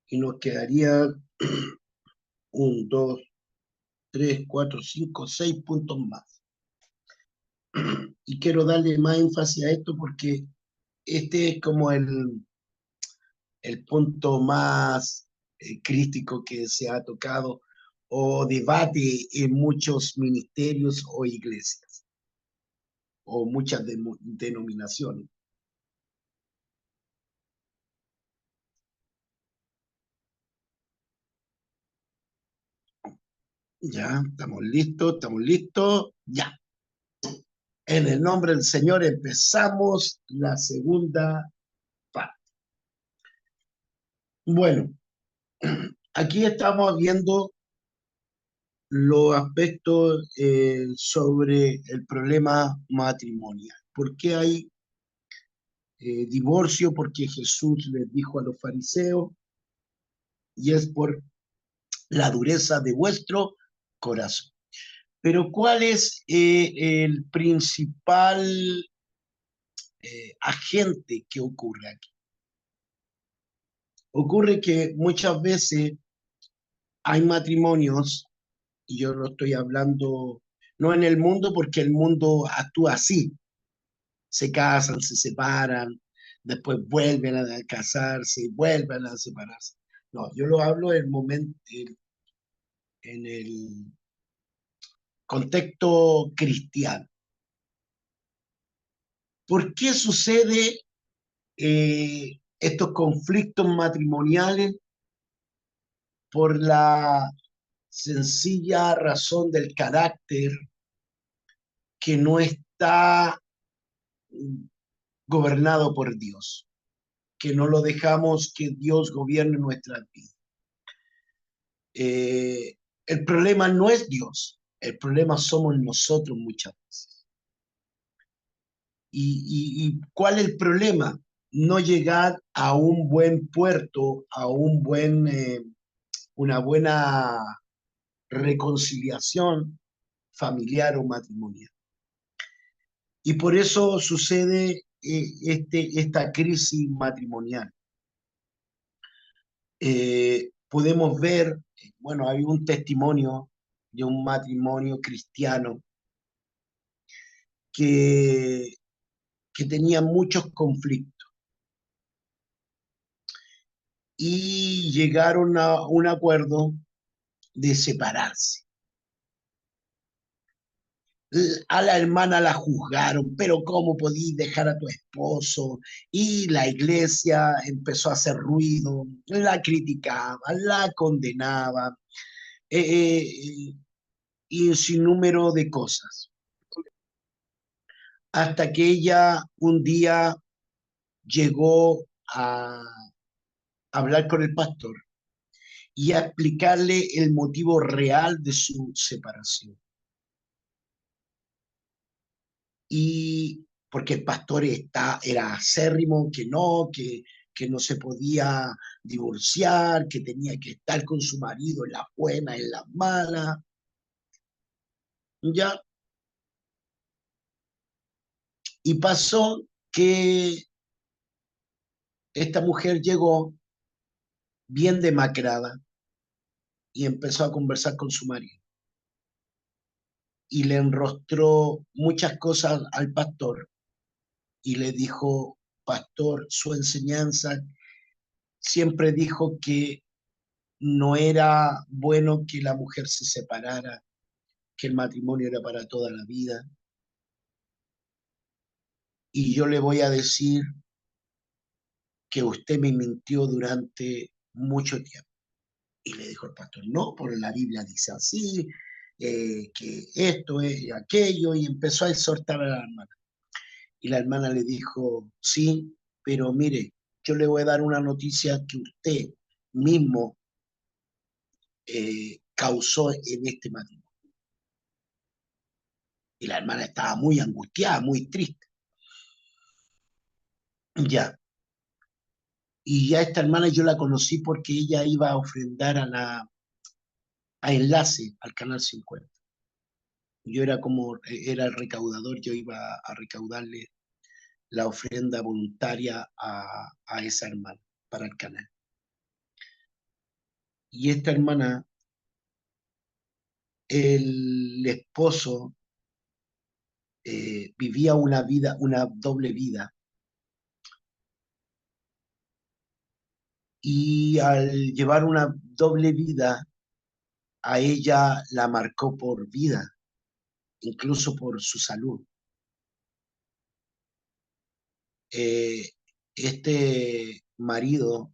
y nos quedaría 1, 2, 3, 4, 5, 6 puntos más. Y quiero darle más énfasis a esto porque este es como el punto más crítico que se ha tocado o debate en muchos ministerios o iglesias o muchas denominaciones. Ya, estamos listos, ya. En el nombre del Señor empezamos la segunda parte. Bueno, aquí estamos viendo los aspectos sobre el problema matrimonial. ¿Por qué hay divorcio? Porque Jesús les dijo a los fariseos, y es por la dureza de vuestro corazón. Pero ¿cuál es el principal agente que ocurre aquí? Ocurre que muchas veces hay matrimonios, y yo no estoy hablando, no en el mundo, porque el mundo actúa así, se casan, se separan, después vuelven a casarse, vuelven a separarse. No, yo lo hablo en el momento, en el contexto cristiano. ¿Por qué sucede estos conflictos matrimoniales? Por la sencilla razón del carácter que no está gobernado por Dios, que no lo dejamos que Dios gobierne nuestras vidas. El problema no es Dios, el problema somos nosotros muchas veces. ¿Y cuál es el problema? No llegar a un buen puerto, a una buena reconciliación familiar o matrimonial. Y por eso sucede esta crisis matrimonial. Podemos ver, bueno, hay un testimonio de un matrimonio cristiano que tenía muchos conflictos y llegaron a un acuerdo de separarse. A la hermana la juzgaron, pero ¿cómo podís dejar a tu esposo? Y la iglesia empezó a hacer ruido, la criticaba, la condenaba, y un sinnúmero de cosas. Hasta que ella un día llegó a hablar con el pastor y a explicarle el motivo real de su separación. Y porque el pastor era acérrimo, que no se podía divorciar, que tenía que estar con su marido en las buenas, en las malas. ¿Ya? Y pasó que esta mujer llegó bien demacrada y empezó a conversar con su marido. Y le enrostró muchas cosas al pastor y le dijo: pastor, su enseñanza siempre dijo que no era bueno que la mujer se separara, que el matrimonio era para toda la vida. Y yo le voy a decir que usted me mintió durante mucho tiempo. Y le dijo el pastor, no, por la Biblia dice así, que esto es aquello, y empezó a exhortar a la hermana. Y la hermana le dijo, sí, pero mire, yo le voy a dar una noticia que usted mismo causó en este matrimonio. Y la hermana estaba muy angustiada, muy triste. Ya. Y ya esta hermana yo la conocí porque ella iba a ofrendar a Enlace, al Canal 50. Yo era el recaudador, yo iba a recaudarle la ofrenda voluntaria a esa hermana para el canal. Y esta hermana, el esposo vivía una doble vida, y al llevar una doble vida, a ella la marcó por vida, incluso por su salud. Este marido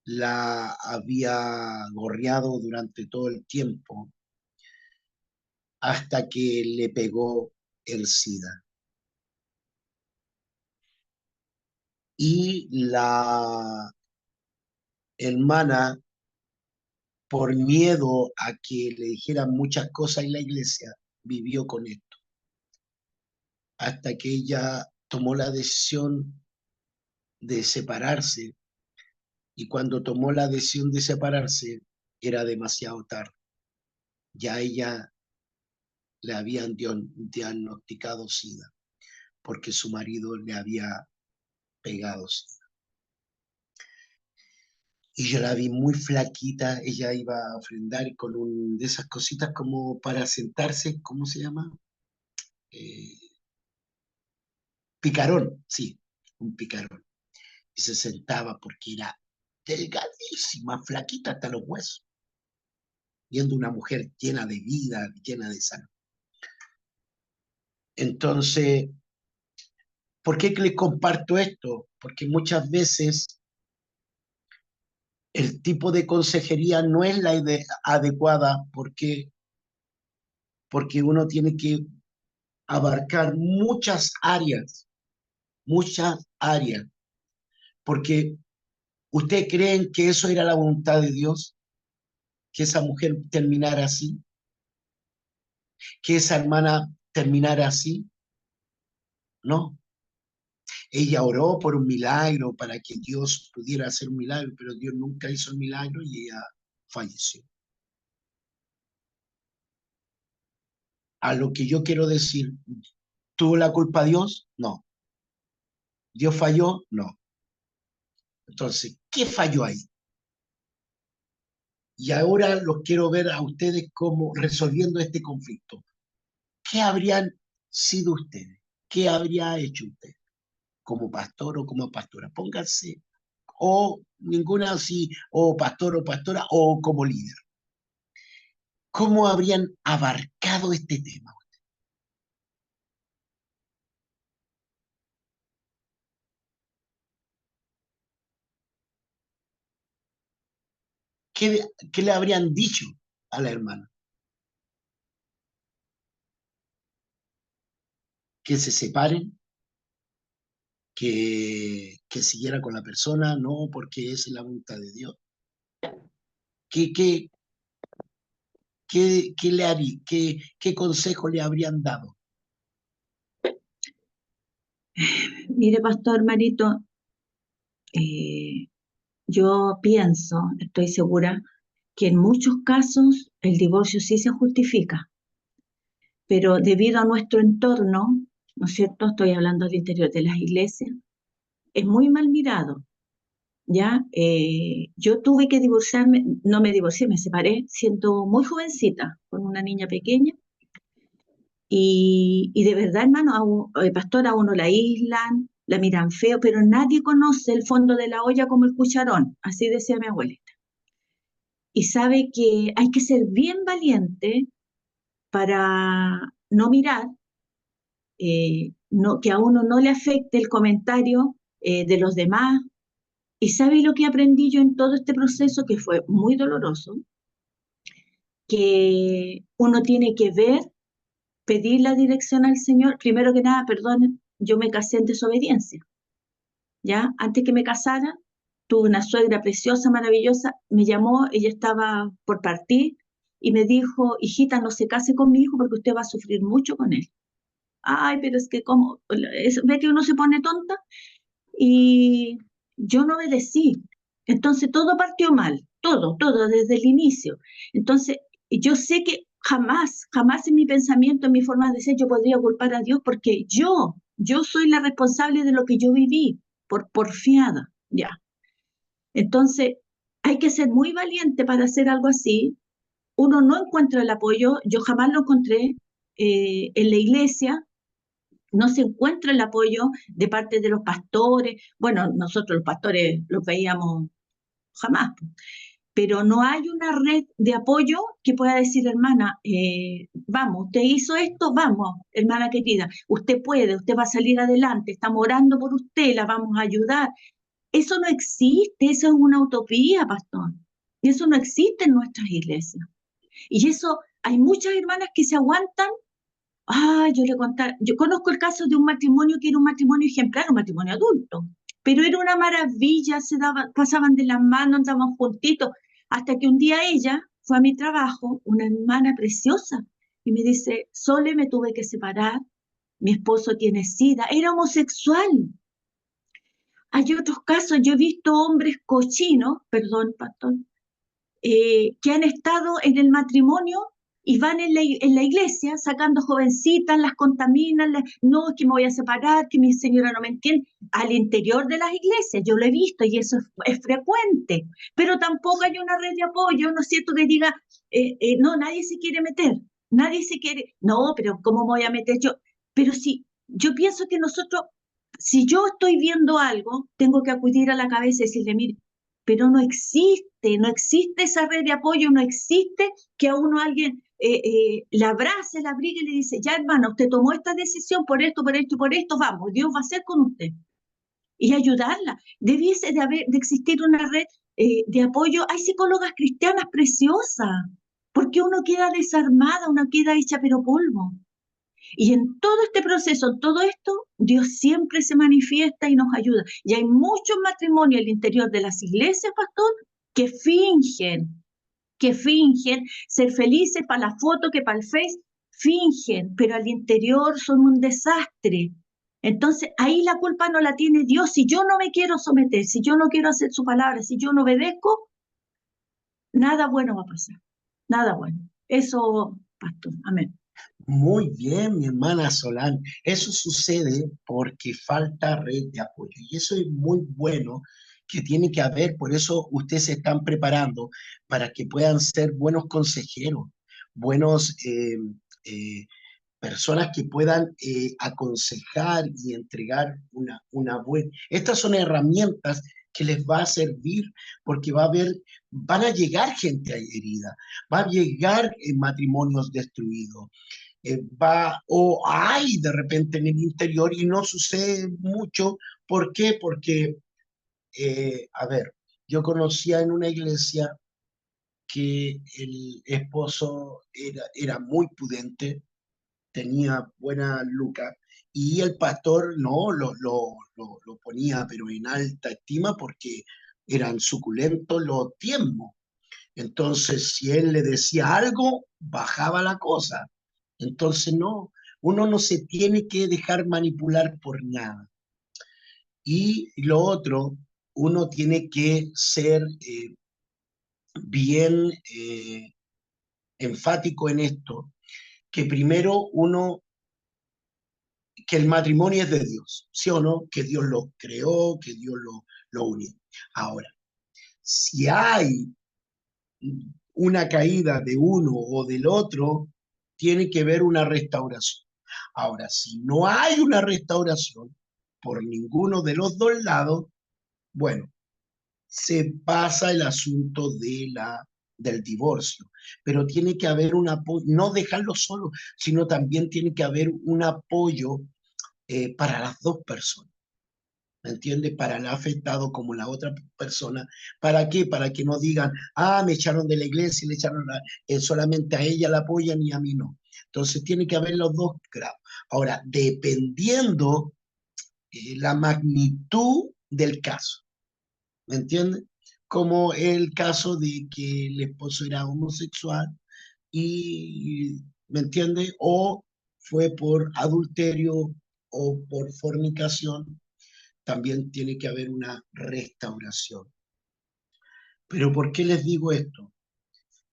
la había gorreado durante todo el tiempo hasta que le pegó el SIDA. Y la hermana, por miedo a que le dijeran muchas cosas en la iglesia, vivió con esto, hasta que ella tomó la decisión de separarse, y cuando tomó la decisión de separarse, era demasiado tarde. Ya ella le habían diagnosticado SIDA, porque su marido le había pegado SIDA. Y yo la vi muy flaquita, ella iba a ofrendar con de esas cositas como para sentarse, ¿cómo se llama? Picarón, sí, un picarón. Y se sentaba porque era delgadísima, flaquita hasta los huesos, viendo una mujer llena de vida, llena de salud. Entonces, ¿por qué les comparto esto? Porque muchas veces el tipo de consejería no es la adecuada, porque uno tiene que abarcar muchas áreas, porque ¿ustedes creen que eso era la voluntad de Dios? Que esa mujer terminara así, que esa hermana terminara así. No, ella oró por un milagro, para que Dios pudiera hacer un milagro, pero Dios nunca hizo el milagro y ella falleció. A lo que yo quiero decir, ¿tuvo la culpa Dios? No. ¿Dios falló? No. Entonces, ¿qué falló ahí? Y ahora los quiero ver a ustedes como resolviendo este conflicto. ¿Qué habrían sido ustedes? ¿Qué habría hecho usted como pastor o como pastora? Pónganse, o ninguna así, o pastor o pastora, o como líder. ¿Cómo habrían abarcado este tema? ¿Qué le habrían dicho a la hermana? ¿Que se separen? ¿Que siguiera con la persona? No, porque esa es la voluntad de Dios. ¿Qué le haría? ¿Qué consejo le habrían dado? Mire, Pastor Marito, yo pienso, estoy segura, que en muchos casos el divorcio sí se justifica, pero debido a nuestro entorno, ¿no es cierto? Estoy hablando del interior de las iglesias, es muy mal mirado, ¿ya? Yo tuve que divorciarme, no me divorcié, me separé siendo muy jovencita, con una niña pequeña, y de verdad, hermano, pastor, a uno la aíslan, la miran feo, pero nadie conoce el fondo de la olla como el cucharón, así decía mi abuelita. y sabe que hay que ser bien valiente para no mirar, que a uno no le afecte el comentario de los demás. ¿Y sabe lo que aprendí yo en todo este proceso, que fue muy doloroso? Que uno tiene que ver, pedir la dirección al Señor. Primero que nada, perdón, yo me casé en desobediencia, ¿ya? Antes que me casara, tuve una suegra preciosa, maravillosa, me llamó, ella estaba por partir, y me dijo, hijita, no se case con mi hijo porque usted va a sufrir mucho con él. Ay, pero es que como, ve que uno se pone tonta, y yo no obedecí. Entonces todo partió mal, todo desde el inicio. Entonces yo sé que jamás en mi pensamiento, en mi forma de ser, yo podría culpar a Dios, porque yo soy la responsable de lo que yo viví, por porfiada, ya. Entonces hay que ser muy valiente para hacer algo así. Uno no encuentra el apoyo, yo jamás lo encontré en la iglesia. No se encuentra el apoyo de parte de los pastores. Bueno, nosotros los pastores los veíamos jamás, pero no hay una red de apoyo que pueda decir, hermana, vamos, usted hizo esto, vamos, hermana querida, usted puede, usted va a salir adelante, estamos orando por usted, la vamos a ayudar. Eso no existe, eso es una utopía, pastor. Y eso no existe en nuestras iglesias. Y eso, hay muchas hermanas que se aguantan. Yo conozco el caso de un matrimonio que era un matrimonio ejemplar, un matrimonio adulto, pero era una maravilla, pasaban de las manos, andaban juntitos, hasta que un día ella fue a mi trabajo, una hermana preciosa, y me dice, Sole, me tuve que separar, mi esposo tiene SIDA, era homosexual. Hay otros casos, yo he visto hombres cochinos, perdón, pastor, que han estado en el matrimonio y van en la iglesia sacando jovencitas, las contaminan, no, es que me voy a separar, que mi señora no me entiende, al interior de las iglesias, yo lo he visto y eso es frecuente, pero tampoco hay una red de apoyo, ¿no es cierto?, que diga, no, nadie se quiere meter, nadie se quiere, no, pero ¿cómo me voy a meter yo? Pero sí, yo pienso que nosotros, si yo estoy viendo algo, tengo que acudir a la cabeza y decirle, mire, pero no existe esa red de apoyo, no existe que a uno alguien la abrace, la abrigue y le dice, ya hermano, usted tomó esta decisión por esto, vamos, Dios va a hacer con usted. Y ayudarla. Debiese de existir una red de apoyo. Hay psicólogas cristianas preciosas, porque uno queda desarmada, uno queda hecha pero polvo. Y en todo este proceso, en todo esto, Dios siempre se manifiesta y nos ayuda. Y hay muchos matrimonios al interior de las iglesias, pastor, que fingen ser felices para la foto, que para el Face, fingen, pero al interior son un desastre. Entonces, ahí la culpa no la tiene Dios. Si yo no me quiero someter, si yo no quiero hacer su palabra, si yo no obedezco, nada bueno va a pasar. Nada bueno. Eso, pastor. Amén. Muy bien, mi hermana Solán. Eso sucede porque falta red de apoyo. Y eso es muy bueno que tiene que haber. Por eso ustedes se están preparando para que puedan ser buenos consejeros, buenos personas que puedan aconsejar y entregar una buena. Estas son herramientas que les va a servir porque van a llegar gente herida, va a llegar matrimonios destruidos. O hay de repente en el interior y no sucede mucho. ¿Por qué? Porque, a ver, yo conocía en una iglesia que el esposo era muy pudente, tenía buena lucas, y el pastor no lo ponía, pero en alta estima porque eran suculentos los diezmos. Entonces, si él le decía algo, bajaba la cosa. Entonces, no, uno no se tiene que dejar manipular por nada. Y lo otro, uno tiene que ser bien enfático en esto, que primero que el matrimonio es de Dios, ¿sí o no? Que Dios lo creó, que Dios lo unió. Ahora, si hay una caída de uno o del otro, tiene que ver una restauración. Ahora, si no hay una restauración por ninguno de los dos lados, bueno, se pasa el asunto de la del divorcio, pero tiene que haber un apoyo, no dejarlo solo, sino también tiene que haber un apoyo para las dos personas. ¿Me entiendes? Para el afectado como la otra persona. ¿Para qué? Para que no digan, ah, me echaron de la iglesia, le echaron solamente a ella la apoyan y a mí no. Entonces tiene que haber los dos grados. Ahora, dependiendo la magnitud del caso, ¿me entiendes? Como el caso de que el esposo era homosexual y, ¿me entiendes? O fue por adulterio o por fornicación, también tiene que haber una restauración. Pero ¿por qué les digo esto?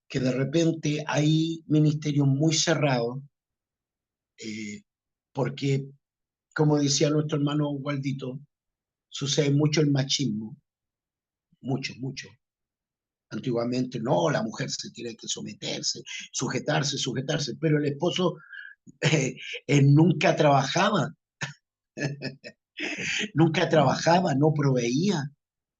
Que de repente hay ministerios muy cerrados, porque, como decía nuestro hermano Waldito, sucede mucho el machismo, mucho, mucho. Antiguamente, no, la mujer se tiene que someterse, sujetarse, sujetarse, pero el esposo nunca trabajaba, nunca trabajaba, no proveía.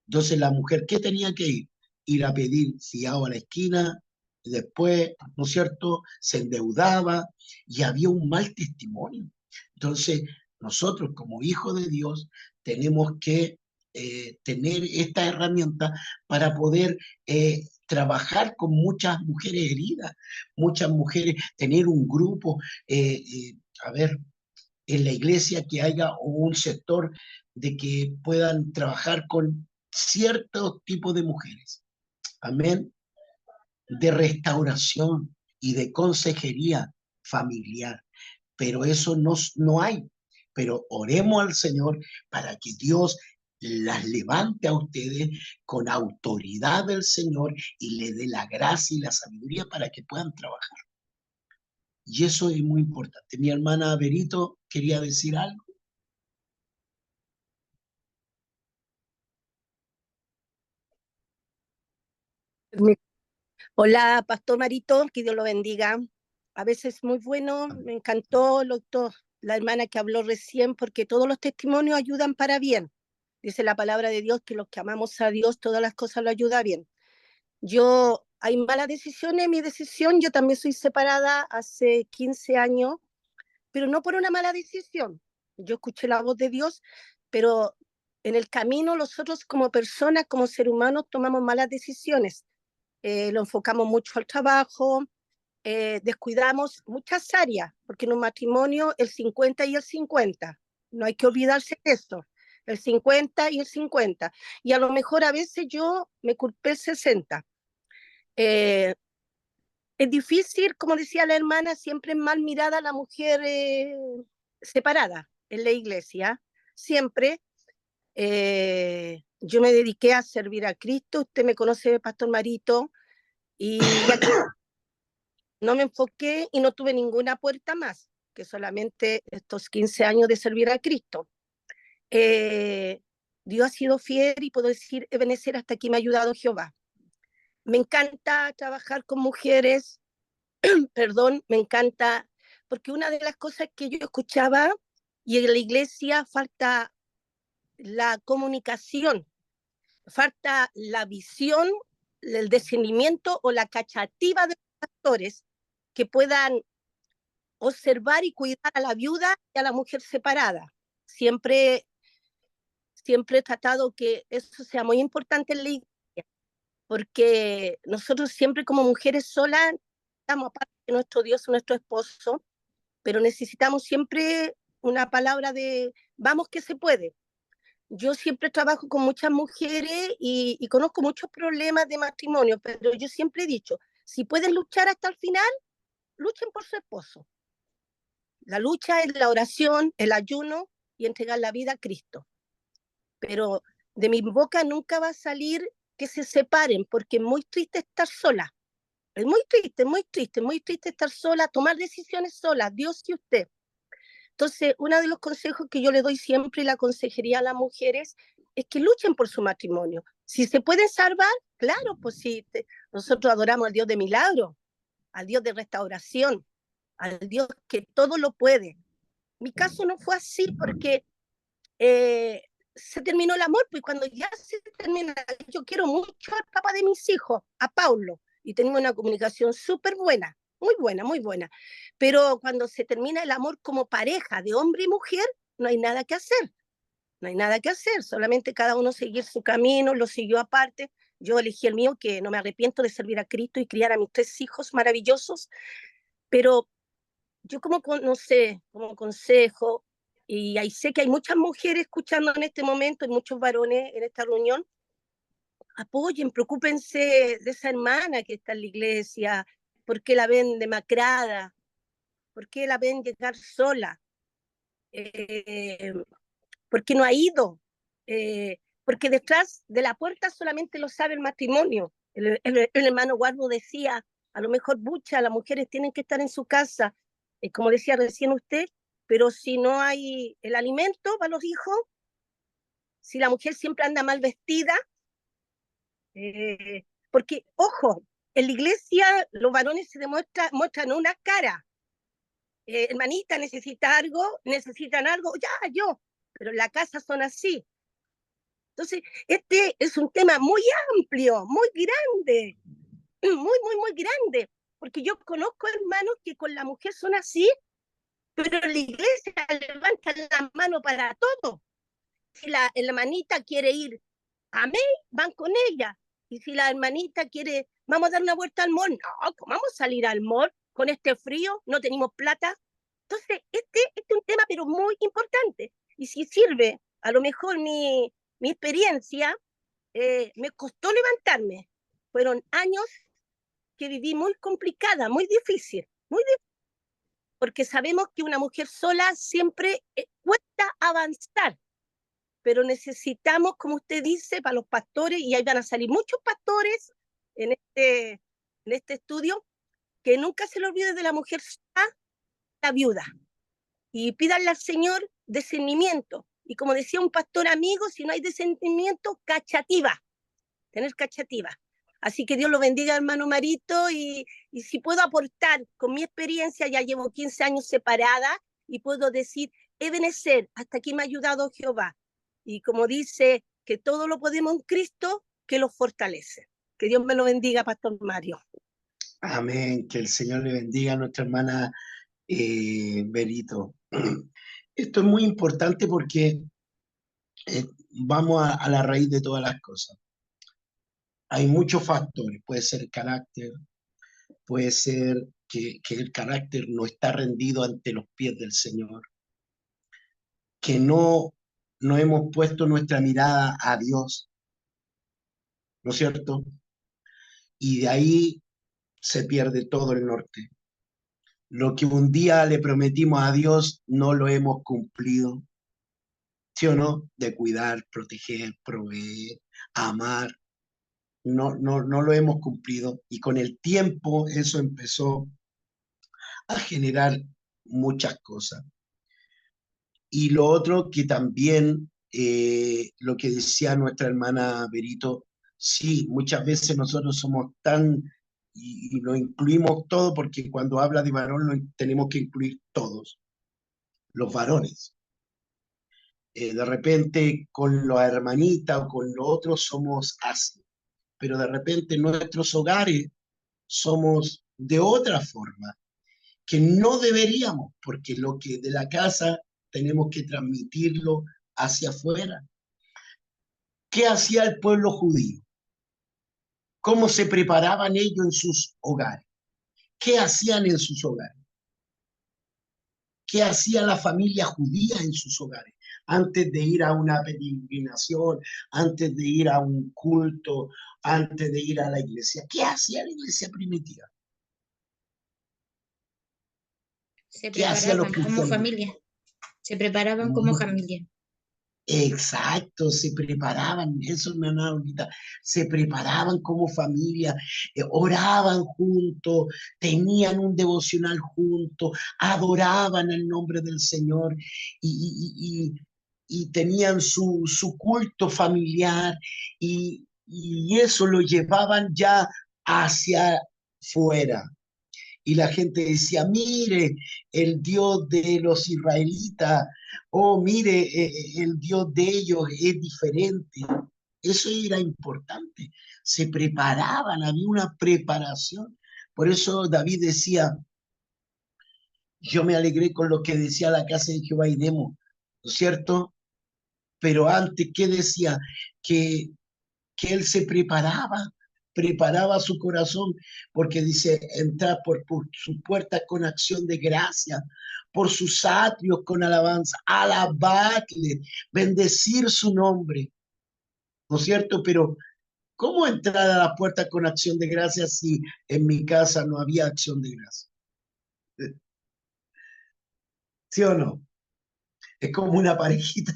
Entonces la mujer, ¿qué tenía que ir? Ir a pedir fiado a la esquina, y después, ¿no es cierto?, se endeudaba y había un mal testimonio. Entonces, nosotros como hijos de Dios tenemos que tener esta herramienta para poder trabajar con muchas mujeres heridas, muchas mujeres, tener un grupo, a ver, en la iglesia que haya un sector de que puedan trabajar con ciertos tipos de mujeres. Amén. De restauración y de consejería familiar. Pero eso no hay. Pero oremos al Señor para que Dios las levante a ustedes con autoridad del Señor y le dé la gracia y la sabiduría para que puedan trabajar. Y eso es muy importante. Mi hermana Berito quería decir algo. Hola, Pastor Marito, que Dios lo bendiga. A veces muy bueno, me encantó la hermana que habló recién, porque todos los testimonios ayudan para bien. Dice la palabra de Dios que los que amamos a Dios, todas las cosas lo ayudan bien. Hay malas decisiones, mi decisión, yo también soy separada hace 15 años, pero no por una mala decisión. Yo escuché la voz de Dios, pero en el camino nosotros como personas, como seres humanos, tomamos malas decisiones. Lo enfocamos mucho al trabajo, descuidamos muchas áreas, porque en un matrimonio el 50 y el 50, no hay que olvidarse de eso, el 50 y el 50, y a lo mejor a veces yo me culpé el 60. Es difícil, como decía la hermana, siempre es mal mirada la mujer separada en la iglesia, siempre. Yo me dediqué a servir a Cristo, usted me conoce, Pastor Marito, y aquí no me enfoqué y no tuve ninguna puerta más, que solamente estos 15 años de servir a Cristo. Dios ha sido fiel y puedo decir, Ebenezer, hasta aquí me ha ayudado Jehová. Me encanta trabajar con mujeres, perdón, me encanta, porque una de las cosas que yo escuchaba, y en la iglesia falta la comunicación, falta la visión, el discernimiento o la cachativa de los pastores que puedan observar y cuidar a la viuda y a la mujer separada. Siempre he tratado que eso sea muy importante en la iglesia, porque nosotros siempre como mujeres solas estamos aparte de nuestro Dios, nuestro esposo, pero necesitamos siempre una palabra de vamos que se puede. Yo siempre trabajo con muchas mujeres y conozco muchos problemas de matrimonio, pero yo siempre he dicho, si pueden luchar hasta el final, luchen por su esposo. La lucha es la oración, el ayuno y entregar la vida a Cristo. Pero de mi boca nunca va a salir que se separen, porque es muy triste estar sola. Es muy triste, muy triste, muy triste estar sola, tomar decisiones sola, Dios y usted. Entonces, uno de los consejos que yo le doy siempre y la consejería a las mujeres es que luchen por su matrimonio. Si se pueden salvar, claro, pues sí, nosotros adoramos al Dios de milagro, al Dios de restauración, al Dios que todo lo puede. Mi caso no fue así porque se terminó el amor, pues cuando ya se termina, yo quiero mucho al papá de mis hijos, a Paulo, y tenemos una comunicación súper buena, muy buena, muy buena. Pero cuando se termina el amor como pareja de hombre y mujer, no hay nada que hacer. No hay nada que hacer, solamente cada uno seguir su camino, lo siguió aparte. Yo elegí el mío, que no me arrepiento de servir a Cristo y criar a mis 3 hijos maravillosos, pero yo no sé, como consejo, y ahí sé que hay muchas mujeres escuchando en este momento y muchos varones en esta reunión, apoyen, preocúpense de esa hermana que está en la iglesia, por qué la ven demacrada, por qué la ven llegar sola, por qué no ha ido, porque detrás de la puerta solamente lo sabe el matrimonio. El hermano Guardo decía, a lo mejor las mujeres tienen que estar en su casa, como decía recién usted, pero si no hay el alimento para los hijos, si la mujer siempre anda mal vestida, porque, ojo, en la iglesia los varones se muestran una cara. Hermanita, necesitan algo, ya, yo, pero en la casa son así. Entonces, este es un tema muy amplio, muy grande, muy grande, porque yo conozco hermanos que con la mujer son así, pero la iglesia levanta la mano para todo. Si la hermanita quiere ir a May, van con ella. Y si la hermanita quiere, vamos a dar una vuelta al mall, no, ¿cómo vamos a salir al mall con este frío? No tenemos plata. Entonces, este es un tema, pero muy importante. Y si sirve, a lo mejor mi experiencia, me costó levantarme. Fueron años que viví muy complicada, muy difícil, porque sabemos que una mujer sola siempre cuesta avanzar, pero necesitamos, como usted dice, para los pastores, y ahí van a salir muchos pastores en este estudio, que nunca se le olvide de la mujer sola, la viuda, y pídanle al Señor discernimiento. Y como decía un pastor amigo, si no hay discernimiento, cachativa, tener cachativa. Así que Dios lo bendiga, hermano Marito, y si puedo aportar con mi experiencia, ya llevo 15 años separada, y puedo decir, Ebenezer, hasta aquí me ha ayudado Jehová. Y como dice, que todo lo podemos en Cristo, que lo fortalece. Que Dios me lo bendiga, Pastor Mario. Amén, que el Señor le bendiga a nuestra hermana Berito. Esto es muy importante porque vamos a la raíz de todas las cosas. Hay muchos factores, puede ser carácter, puede ser que el carácter no está rendido ante los pies del Señor, que no hemos puesto nuestra mirada a Dios, ¿no es cierto? Y de ahí se pierde todo el norte. Lo que un día le prometimos a Dios no lo hemos cumplido, ¿sí o no? De cuidar, proteger, proveer, amar, no lo hemos cumplido. Y con el tiempo eso empezó a generar muchas cosas. Y lo otro que también, lo que decía nuestra hermana Berito, sí, muchas veces nosotros somos tan, y lo incluimos todo, porque cuando habla de varón tenemos que incluir todos, los varones. De repente con la hermanita o con lo otro somos así, pero de repente en nuestros hogares somos de otra forma, que no deberíamos, porque lo que de la casa tenemos que transmitirlo hacia afuera. ¿Qué hacía el pueblo judío? ¿Cómo se preparaban ellos en sus hogares? ¿Qué hacían en sus hogares? ¿Qué hacía la familia judía en sus hogares? Antes de ir a una peregrinación, antes de ir a un culto, antes de ir a la iglesia. ¿Qué hacía la iglesia primitiva? Se ¿Qué hacían los preparaban como cristianos? familia. Se preparaban como familia. Exacto, se preparaban, eso me han dado ahorita, se preparaban como familia, oraban juntos, tenían un devocional juntos, adoraban el nombre del Señor y tenían su culto familiar y eso lo llevaban ya hacia fuera. Y la gente decía, mire, el Dios de los israelitas, oh, mire, el Dios de ellos es diferente. Eso era importante. Se preparaban, había una preparación. Por eso David decía, yo me alegré con lo que decía la casa de Jehová y Demo, ¿no es cierto? Pero antes, ¿qué decía? Que, que él se preparaba su corazón, porque dice, entrar por su puerta con acción de gracia, por sus atrios con alabanza, alabarle, bendecir su nombre, ¿no es cierto? Pero ¿cómo entrar a la puerta con acción de gracias si en mi casa no había acción de gracias? ¿Sí o no? Es como una parejita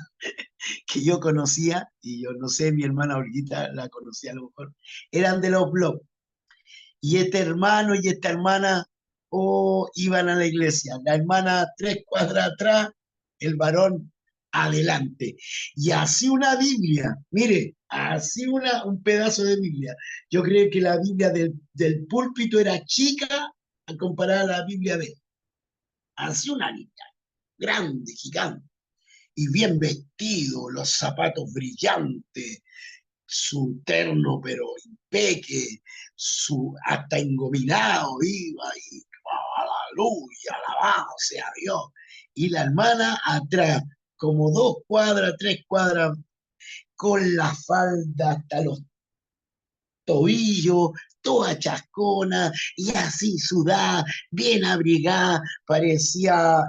que yo conocía, y yo no sé, mi hermana Olguita la conocía a lo mejor, eran de los blogs. Y este hermano y esta hermana iban a la iglesia. La hermana 3 cuadras atrás, el varón adelante. Y así una Biblia, mire, así un pedazo de Biblia. Yo creo que la Biblia del púlpito era chica a comparar a la Biblia de él. Así una Biblia, grande, gigante. Y bien vestido, los zapatos brillantes, su terno pero impeque, hasta engominado iba y aleluya, alabado sea Dios. Y la hermana atrás, como 2 cuadras, 3 cuadras, con la falda hasta los tobillos, toda chascona, y así sudada, bien abrigada, parecía,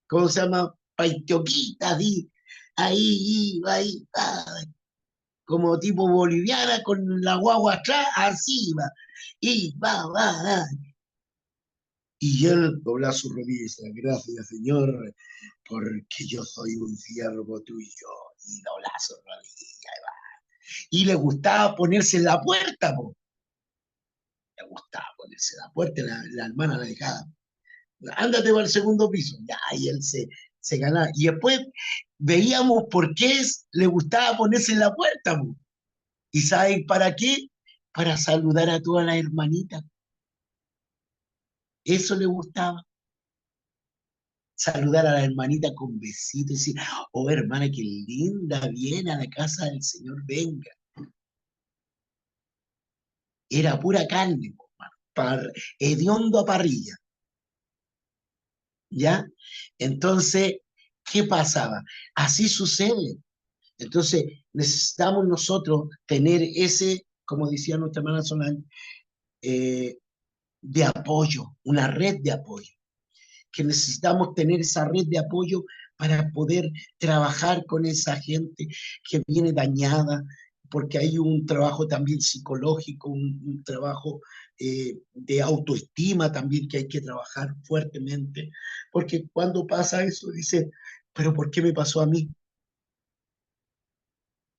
¿cómo se llama? Paitioquita, así, ahí iba, ahí, como tipo boliviana con la guagua atrás, así iba. Y va. Y él dobla su rodilla y dice, gracias Señor, porque yo soy un siervo tuyo. Y dobla su rodilla. Y le gustaba ponerse en la puerta, po. Le gustaba ponerse en la puerta, la hermana la dejaba. Ándate para el segundo piso. Ya, y él se ganaba. Y después veíamos por qué le gustaba ponerse en la puerta, po. ¿Y saben para qué? Para saludar a todas las hermanitas. Eso le gustaba. Saludar a la hermanita con besitos y decir, oh hermana, qué linda, viene a la casa del Señor, venga. Era pura carne, hermano, hediondo a parrilla. ¿Ya? Entonces, ¿qué pasaba? Así sucede. Entonces, necesitamos nosotros tener ese, como decía nuestra hermana Solange, de apoyo, una red de apoyo. Que necesitamos tener esa red de apoyo para poder trabajar con esa gente que viene dañada, porque hay un trabajo también psicológico, un trabajo de autoestima también que hay que trabajar fuertemente, porque cuando pasa eso dice, pero ¿por qué me pasó a mí?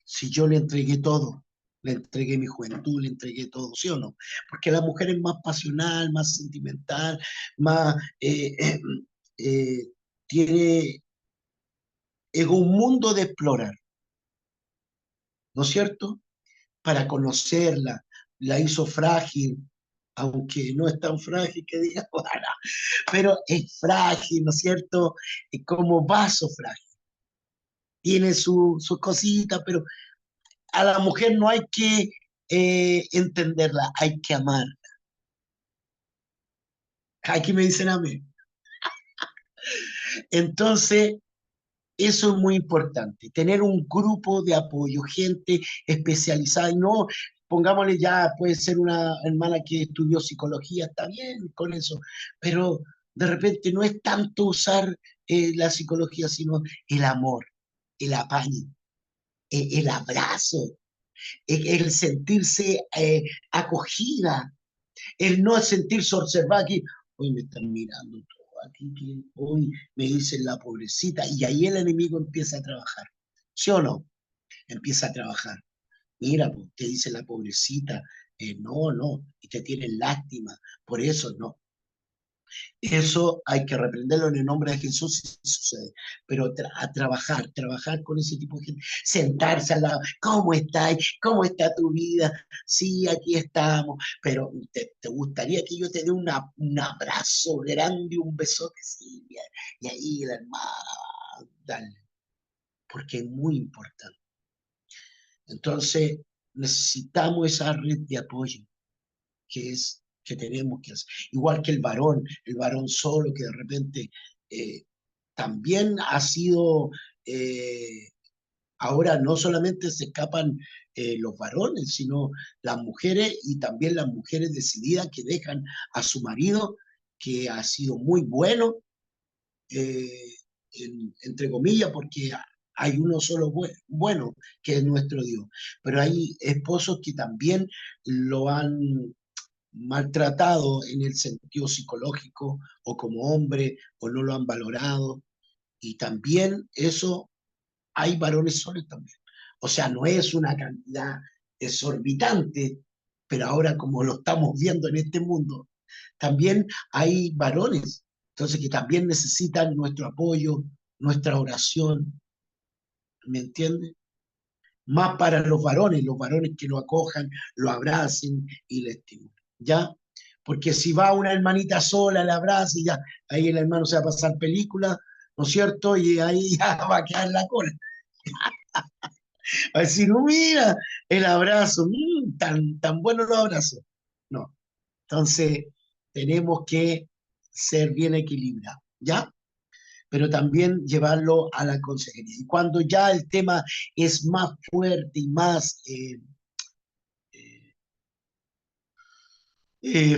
Si yo le entregué todo, le entregué mi juventud, le entregué todo, ¿sí o no? Porque la mujer es más pasional, más sentimental, más eh, tiene un mundo de explorar, ¿no es cierto? Para conocerla, la hizo frágil, aunque no es tan frágil que diga, bueno, pero es frágil, ¿no es cierto? Es como vaso frágil. Tiene sus cositas, pero a la mujer no hay que entenderla, hay que amarla. Aquí me dicen a mí. Entonces, eso es muy importante, tener un grupo de apoyo, gente especializada y no, pongámosle ya, puede ser una hermana que estudió psicología, está bien con eso, pero de repente no es tanto usar la psicología, sino el amor, el apaño, el abrazo, el sentirse acogida, el no sentirse observada aquí, hoy me están mirando todo aquí, que hoy me dicen la pobrecita, y ahí el enemigo empieza a trabajar, ¿sí o no? Empieza a trabajar. Mira, pues te dice la pobrecita, no, y te tienen lástima, por eso no. Eso hay que reprenderlo en el nombre de Jesús si sucede. Pero a trabajar con ese tipo de gente, sentarse al lado, ¿cómo estás? ¿Cómo está tu vida? Sí, aquí estamos, pero ¿te gustaría que yo te dé un abrazo grande, un besote? Sí, y ahí la hermana, dale, porque es muy importante. Entonces, necesitamos esa red de apoyo que tenemos que hacer. Igual que el varón solo que de repente también ha sido, ahora no solamente se escapan los varones, sino las mujeres y también las mujeres decididas que dejan a su marido, que ha sido muy bueno, entre comillas, porque hay uno solo bueno, que es nuestro Dios. Pero hay esposos que también lo han maltratado en el sentido psicológico o como hombre o no lo han valorado. Y también eso, hay varones solos también. O sea, no es una cantidad exorbitante, pero ahora como lo estamos viendo en este mundo, también hay varones, entonces que también necesitan nuestro apoyo, nuestra oración, ¿me entiendes? Más para los varones que lo acojan, lo abracen y le estimulen, ¿ya? Porque si va una hermanita sola, la abraza y ya, ahí el hermano se va a pasar película, ¿no es cierto? Y ahí ya va a quedar la cola. Va a decir, mira, el abrazo, tan bueno los abrazos. No, entonces tenemos que ser bien equilibrados, ¿ya? Pero también llevarlo a la consejería. Y cuando ya el tema es más fuerte y más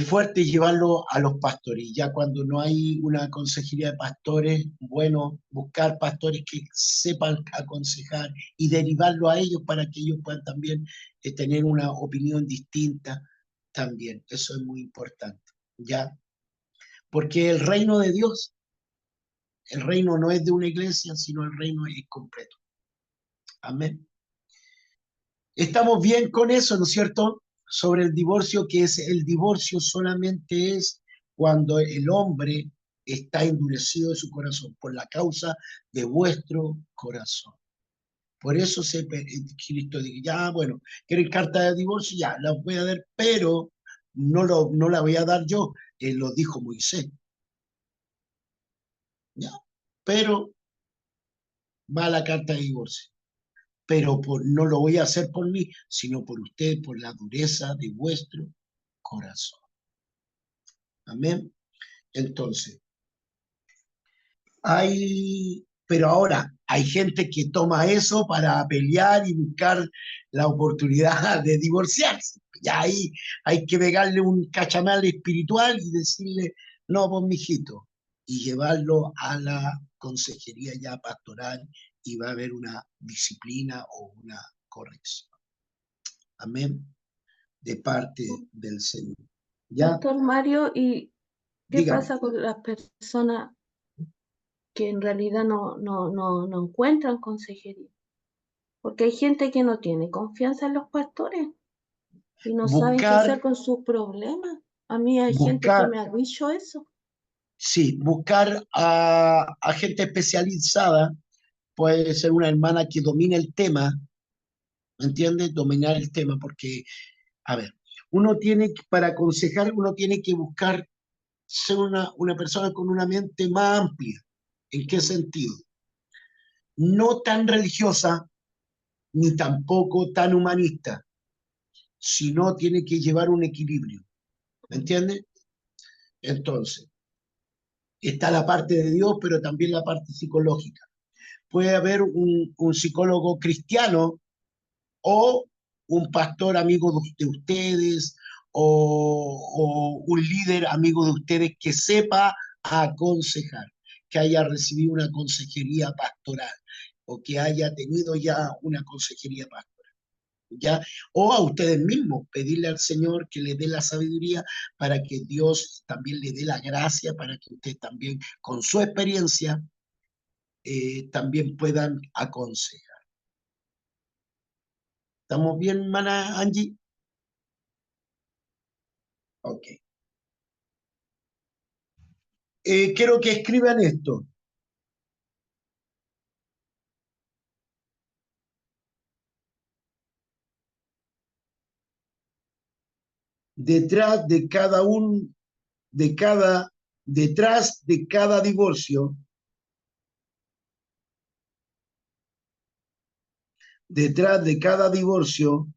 fuerte, llevarlo a los pastores. Ya cuando no hay una consejería de pastores, bueno, buscar pastores que sepan aconsejar y derivarlo a ellos para que ellos puedan también tener una opinión distinta también. Eso es muy importante, ¿ya? Porque el reino no es de una iglesia, sino el reino es completo. Amén. Estamos bien con eso, ¿no es cierto? Sobre el divorcio, que es el divorcio solamente es cuando el hombre está endurecido de su corazón, por la causa de vuestro corazón. Por eso Cristo dice, ya, bueno, quieren carta de divorcio, ya, la voy a dar, pero no la voy a dar yo, lo dijo Moisés. Ya, pero va la carta de divorcio. Pero no lo voy a hacer por mí, sino por usted, por la dureza de vuestro corazón. Amén. Entonces, pero ahora hay gente que toma eso para pelear y buscar la oportunidad de divorciarse. Ya ahí hay que pegarle un cachamal espiritual y decirle, no, pues mijito, y llevarlo a la consejería ya pastoral y va a haber una disciplina o una corrección. Amén. De parte del Señor. ¿Ya? Pastor Mario, ¿y qué Dígame. pasa con las personas que en realidad no encuentran consejería? Porque hay gente que no tiene confianza en los pastores y no saben qué hacer con sus problemas. A mí hay gente que buscar, me ha dicho eso. sí, buscar a gente especializada, puede ser una hermana que domine el tema, ¿me entiendes? Dominar el tema, porque, a ver, para aconsejar, uno tiene que buscar ser una persona con una mente más amplia. ¿En qué sentido? No tan religiosa, ni tampoco tan humanista, sino tiene que llevar un equilibrio, ¿me entiendes? Entonces, está la parte de Dios, pero también la parte psicológica. Puede haber un psicólogo cristiano o un pastor amigo de ustedes o un líder amigo de ustedes que sepa aconsejar, que haya recibido una consejería pastoral o que haya tenido ya una consejería pastoral. ¿Ya? O a ustedes mismos, pedirle al Señor que le dé la sabiduría para que Dios también le dé la gracia, para que ustedes también, con su experiencia, también puedan aconsejar. ¿Estamos bien, hermana Angie? Ok. Quiero que escriban esto. Detrás de detrás de cada divorcio Detrás de cada divorcio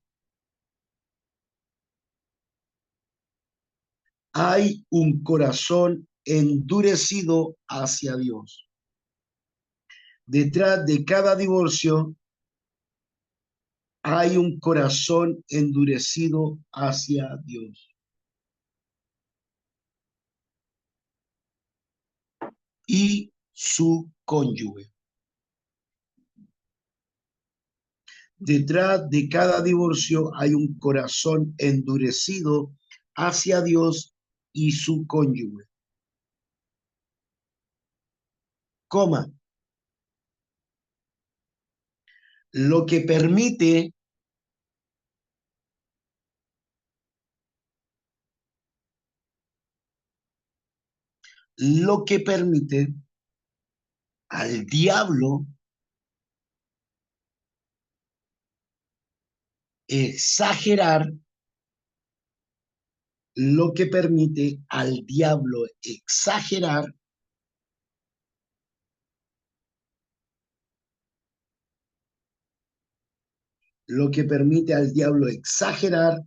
hay un corazón endurecido hacia Dios. Detrás de cada divorcio hay un corazón endurecido hacia Dios. Y su cónyuge. Detrás de cada divorcio hay un corazón endurecido hacia Dios y su cónyuge. Coma. Lo que permite al diablo exagerar, lo que permite al diablo exagerar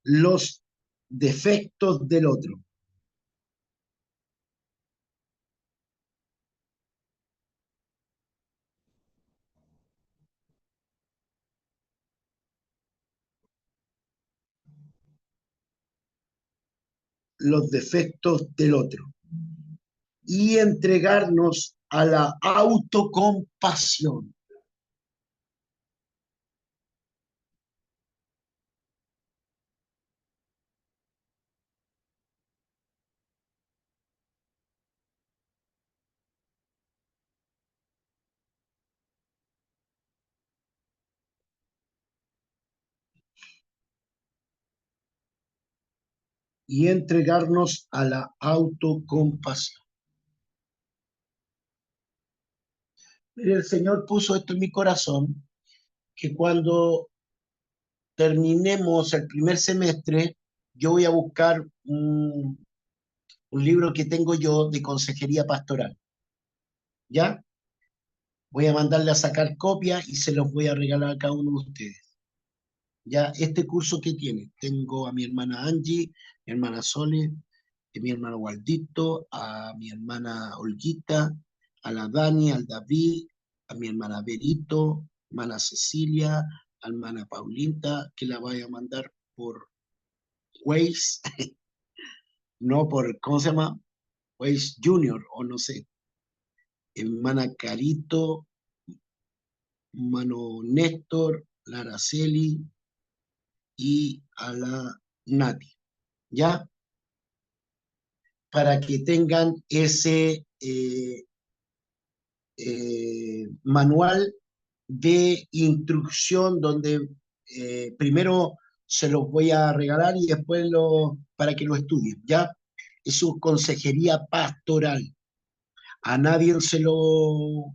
los defectos del otro. Los defectos del otro. Y entregarnos a la autocompasión. Y entregarnos a la autocompasión. El Señor puso esto en mi corazón, que cuando terminemos el primer semestre, yo voy a buscar un libro que tengo yo de consejería pastoral. ¿Ya? Voy a mandarle a sacar copias y se los voy a regalar a cada uno de ustedes. Ya, este curso que tiene, tengo a mi hermana Angie, mi hermana Sole, a mi hermano Waldito, a mi hermana Olguita, a la Dani, al David, a mi hermana Berito, hermana Cecilia, a hermana Paulita, que la voy a mandar por Waze, no por, ¿cómo se llama? Waze Junior, o no sé. Hermana Carito, hermano Néstor, la Araceli y a la Nati, ¿ya? Para que tengan ese manual de instrucción donde primero se los voy a regalar y después para que lo estudien, ¿ya? Es su consejería pastoral. A nadie se lo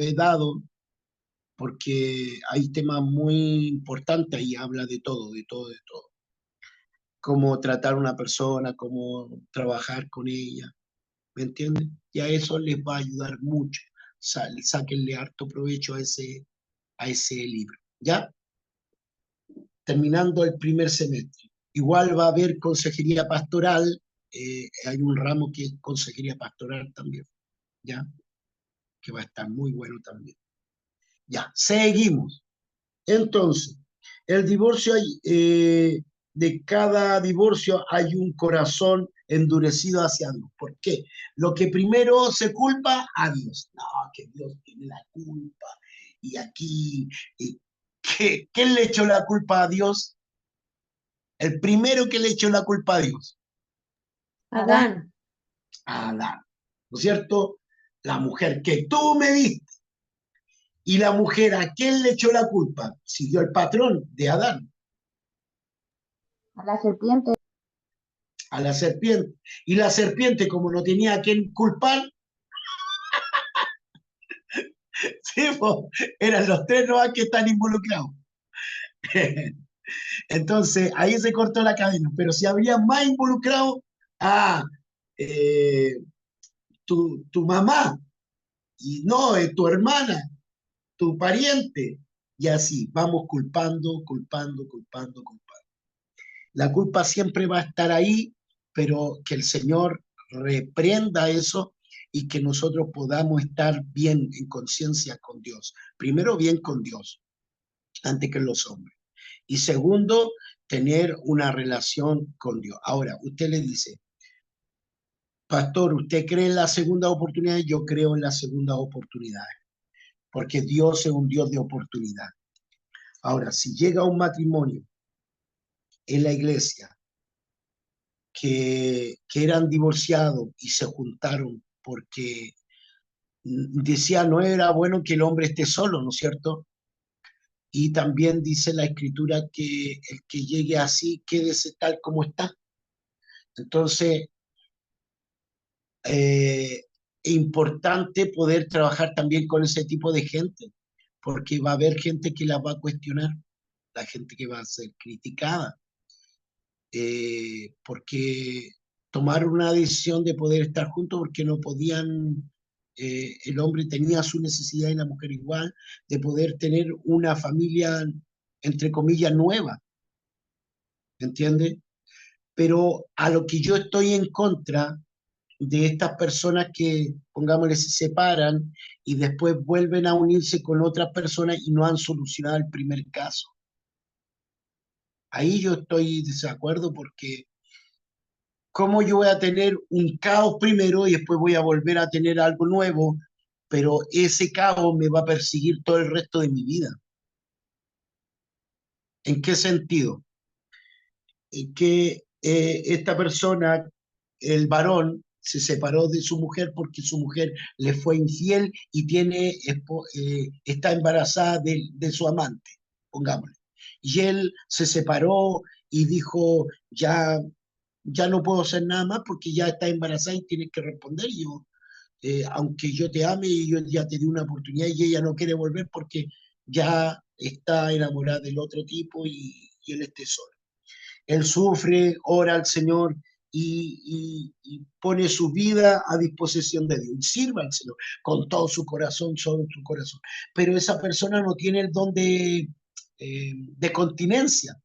he dado porque hay temas muy importantes y habla de todo, de todo, de todo. Cómo tratar a una persona, cómo trabajar con ella, ¿me entienden? Y a eso les va a ayudar mucho. Sáquenle harto provecho a ese libro, ¿ya? Terminando el primer semestre. Igual va a haber consejería pastoral, hay un ramo que es consejería pastoral también, ¿ya? Que va a estar muy bueno también. Ya, seguimos. Entonces, el divorcio, de cada divorcio hay un corazón endurecido hacia Dios. ¿Por qué? Lo que primero se culpa a Dios. No, que Dios tiene la culpa. Y aquí, ¿quién le echó la culpa a Dios? El primero que le echó la culpa a Dios. Adán. A Adán. ¿No es cierto? La mujer que tú me diste. Y la mujer, ¿a quién le echó la culpa? Siguió el patrón de Adán. A la serpiente. A la serpiente. Y la serpiente, como no tenía a quién culpar, sí, eran los tres nomás que están involucrados. Entonces, ahí se cortó la cadena. Pero si había más involucrados, eh, tu mamá, y no, tu hermana, tu pariente, Y así, vamos culpando, culpando, culpando, culpando. La culpa siempre va a estar ahí, pero que el Señor reprenda eso y que nosotros podamos estar bien en conciencia con Dios. Primero, bien con Dios, antes que los hombres. Y segundo, tener una relación con Dios. Ahora, usted le dice, pastor, ¿usted cree en la segunda oportunidad? Yo creo en la segunda oportunidad, porque Dios es un Dios de oportunidad. Ahora, si llega un matrimonio en la iglesia que eran divorciados y se juntaron porque decía no era bueno que el hombre esté solo, ¿no es cierto? Y también dice la escritura que el que llegue así, quédese tal como está. Entonces, es importante poder trabajar también con ese tipo de gente, porque va a haber gente que la va a cuestionar, la gente que va a ser criticada, porque tomaron una decisión de poder estar juntos porque no podían, el hombre tenía su necesidad y la mujer igual, de poder tener una familia, entre comillas, nueva, ¿entiendes? Pero a lo que yo estoy en contra de estas personas que, pongámosle, se separan y después vuelven a unirse con otras personas y no han solucionado el primer caso. Ahí yo estoy de desacuerdo porque ¿cómo yo voy a tener un caos primero y después voy a volver a tener algo nuevo? Pero ese caos me va a perseguir todo el resto de mi vida. ¿En qué sentido? En que esta persona, el varón, se separó de su mujer porque su mujer le fue infiel y está embarazada de su amante, pongámosle. Y él se separó y dijo, ya no puedo hacer nada más porque ya está embarazada y tienes que responder. Yo, aunque yo te ame y yo ya te di una oportunidad y ella no quiere volver porque ya está enamorada del otro tipo y él esté solo. Él sufre, ora al Señor y pone su vida a disposición de Dios. Y sirva al Señor con todo su corazón, todo su corazón. Pero esa persona no tiene el don de continencia.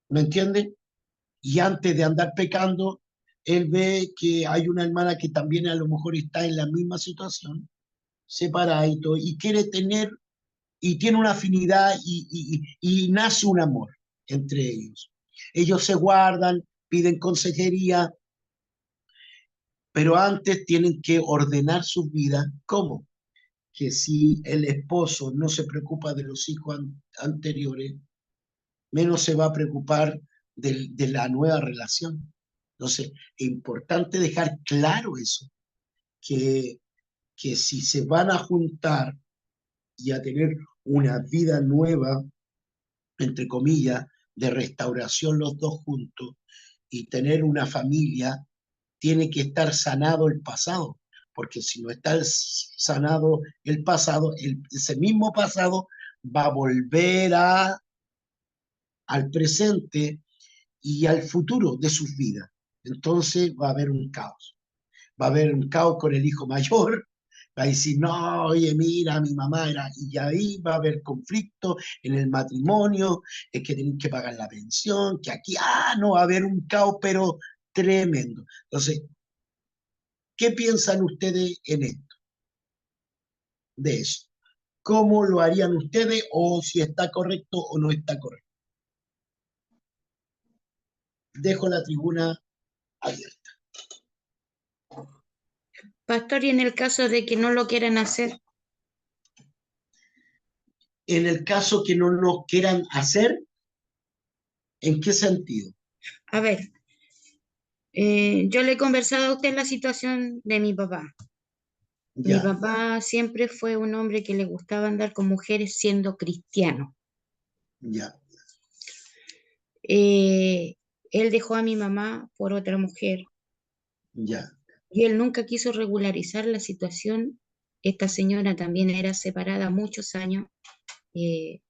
¿Me entiende? Y antes de andar pecando, él ve que hay una hermana que también a lo mejor está en la misma situación, separada y todo, y quiere tener, y tiene una afinidad y nace un amor entre ellos. Ellos se guardan, piden consejería, pero antes tienen que ordenar sus vidas. ¿Cómo? Que si el esposo no se preocupa de los hijos anteriores, menos se va a preocupar de la nueva relación. Entonces, es importante dejar claro eso, que, que si se van a juntar y a tener una vida nueva, entre comillas, de restauración los dos juntos y tener una familia, tiene que estar sanado el pasado, porque si no está sanado el pasado, ese mismo pasado va a volver al presente y al futuro de sus vidas. Entonces va a haber un caos. Va a haber un caos con el hijo mayor, va a decir, no, oye, mira, mi mamá era, y ahí va a haber conflicto en el matrimonio, es que tienen que pagar la pensión, que aquí, no, va a haber un caos, pero tremendo. Entonces, ¿qué piensan ustedes en esto, de eso? ¿Cómo lo harían ustedes o si está correcto o no está correcto? Dejo la tribuna abierta. Pastor, y en el caso de que no lo quieran hacer, En el caso que no lo quieran hacer, ¿en qué sentido? a ver, yo le he conversado a usted la situación de mi papá. Mi Ya, papá siempre fue un hombre que le gustaba andar con mujeres siendo cristiano. ya, Eh, Él dejó a mi mamá por otra mujer ya, y él nunca quiso regularizar la situación. Esta señora también era separada muchos años. Eh,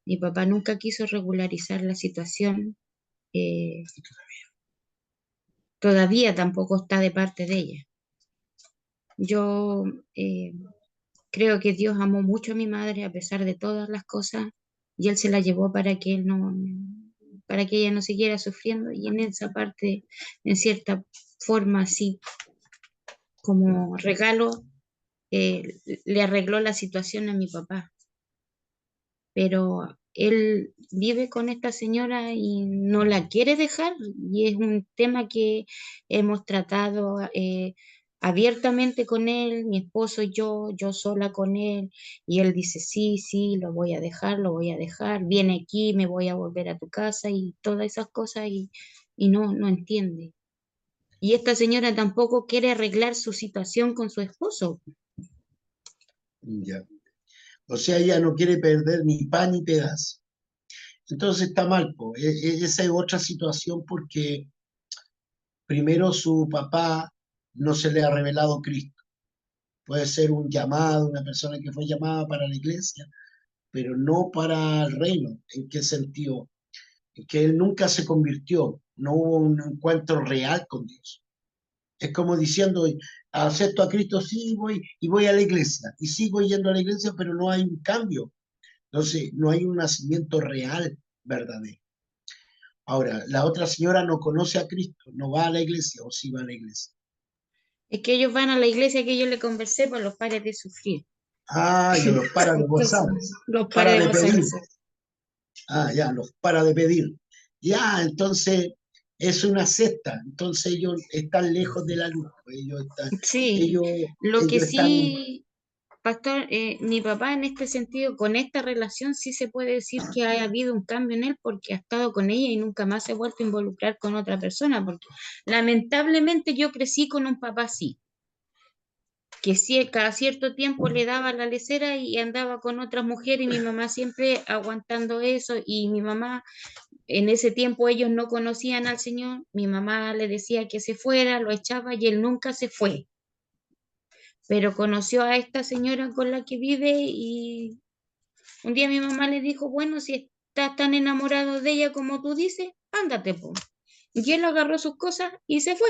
Mi papá nunca quiso regularizar la situación. eh, Todavía tampoco está de parte de ella. Yo creo que Dios amó mucho a mi madre a pesar de todas las cosas y Él se la llevó para que para que ella no siguiera sufriendo, y en esa parte, en cierta forma, sí, como regalo, le arregló la situación a mi papá. Pero él vive con esta señora y no la quiere dejar, y es un tema que hemos tratado abiertamente con él, mi esposo y yo sola con él, y él dice, sí, sí, lo voy a dejar, viene aquí, me voy a volver a tu casa y todas esas cosas, y no entiende. Y esta señora tampoco quiere arreglar su situación con su esposo. Ya. O sea, ella no quiere perder ni pan ni pedazo. Entonces está mal, po. Esa es otra situación porque primero su papá no se le ha revelado Cristo. Puede ser un llamado, una persona que fue llamada para la iglesia, pero no para el reino. ¿En qué sentido? En que él nunca se convirtió, no hubo un encuentro real con Dios. Es como diciendo, acepto a Cristo, sí, voy y voy a la iglesia, y sigo yendo a la iglesia, pero no hay un cambio. Entonces, no hay un nacimiento real, verdadero. Ahora, la otra señora no conoce a Cristo, no va a la iglesia o sí va a la iglesia. Es que ellos van a la iglesia que yo le conversé, pues los pares de sufrir. Ah, ya los para de gozar, Entonces, los para pares de de pedir. gozar. Ah, ya, los para de pedir. Ya, entonces es una secta, entonces ellos están lejos de la luz, Sí, ellos, lo que ellos están, sí, pastor, mi papá en este sentido, con esta relación sí se puede decir que ha habido un cambio en él porque ha estado con ella y nunca más se ha vuelto a involucrar con otra persona, porque lamentablemente yo crecí con un papá así, que sí, cada cierto tiempo le daba la lecera y andaba con otras mujeres, y mi mamá siempre aguantando eso, y mi mamá, en ese tiempo ellos no conocían al Señor, mi mamá le decía que se fuera, lo echaba y él nunca se fue, pero conoció a esta señora con la que vive, y un día mi mamá le dijo, bueno, si estás tan enamorado de ella como tú dices, ándate, po. Y él agarró sus cosas y se fue.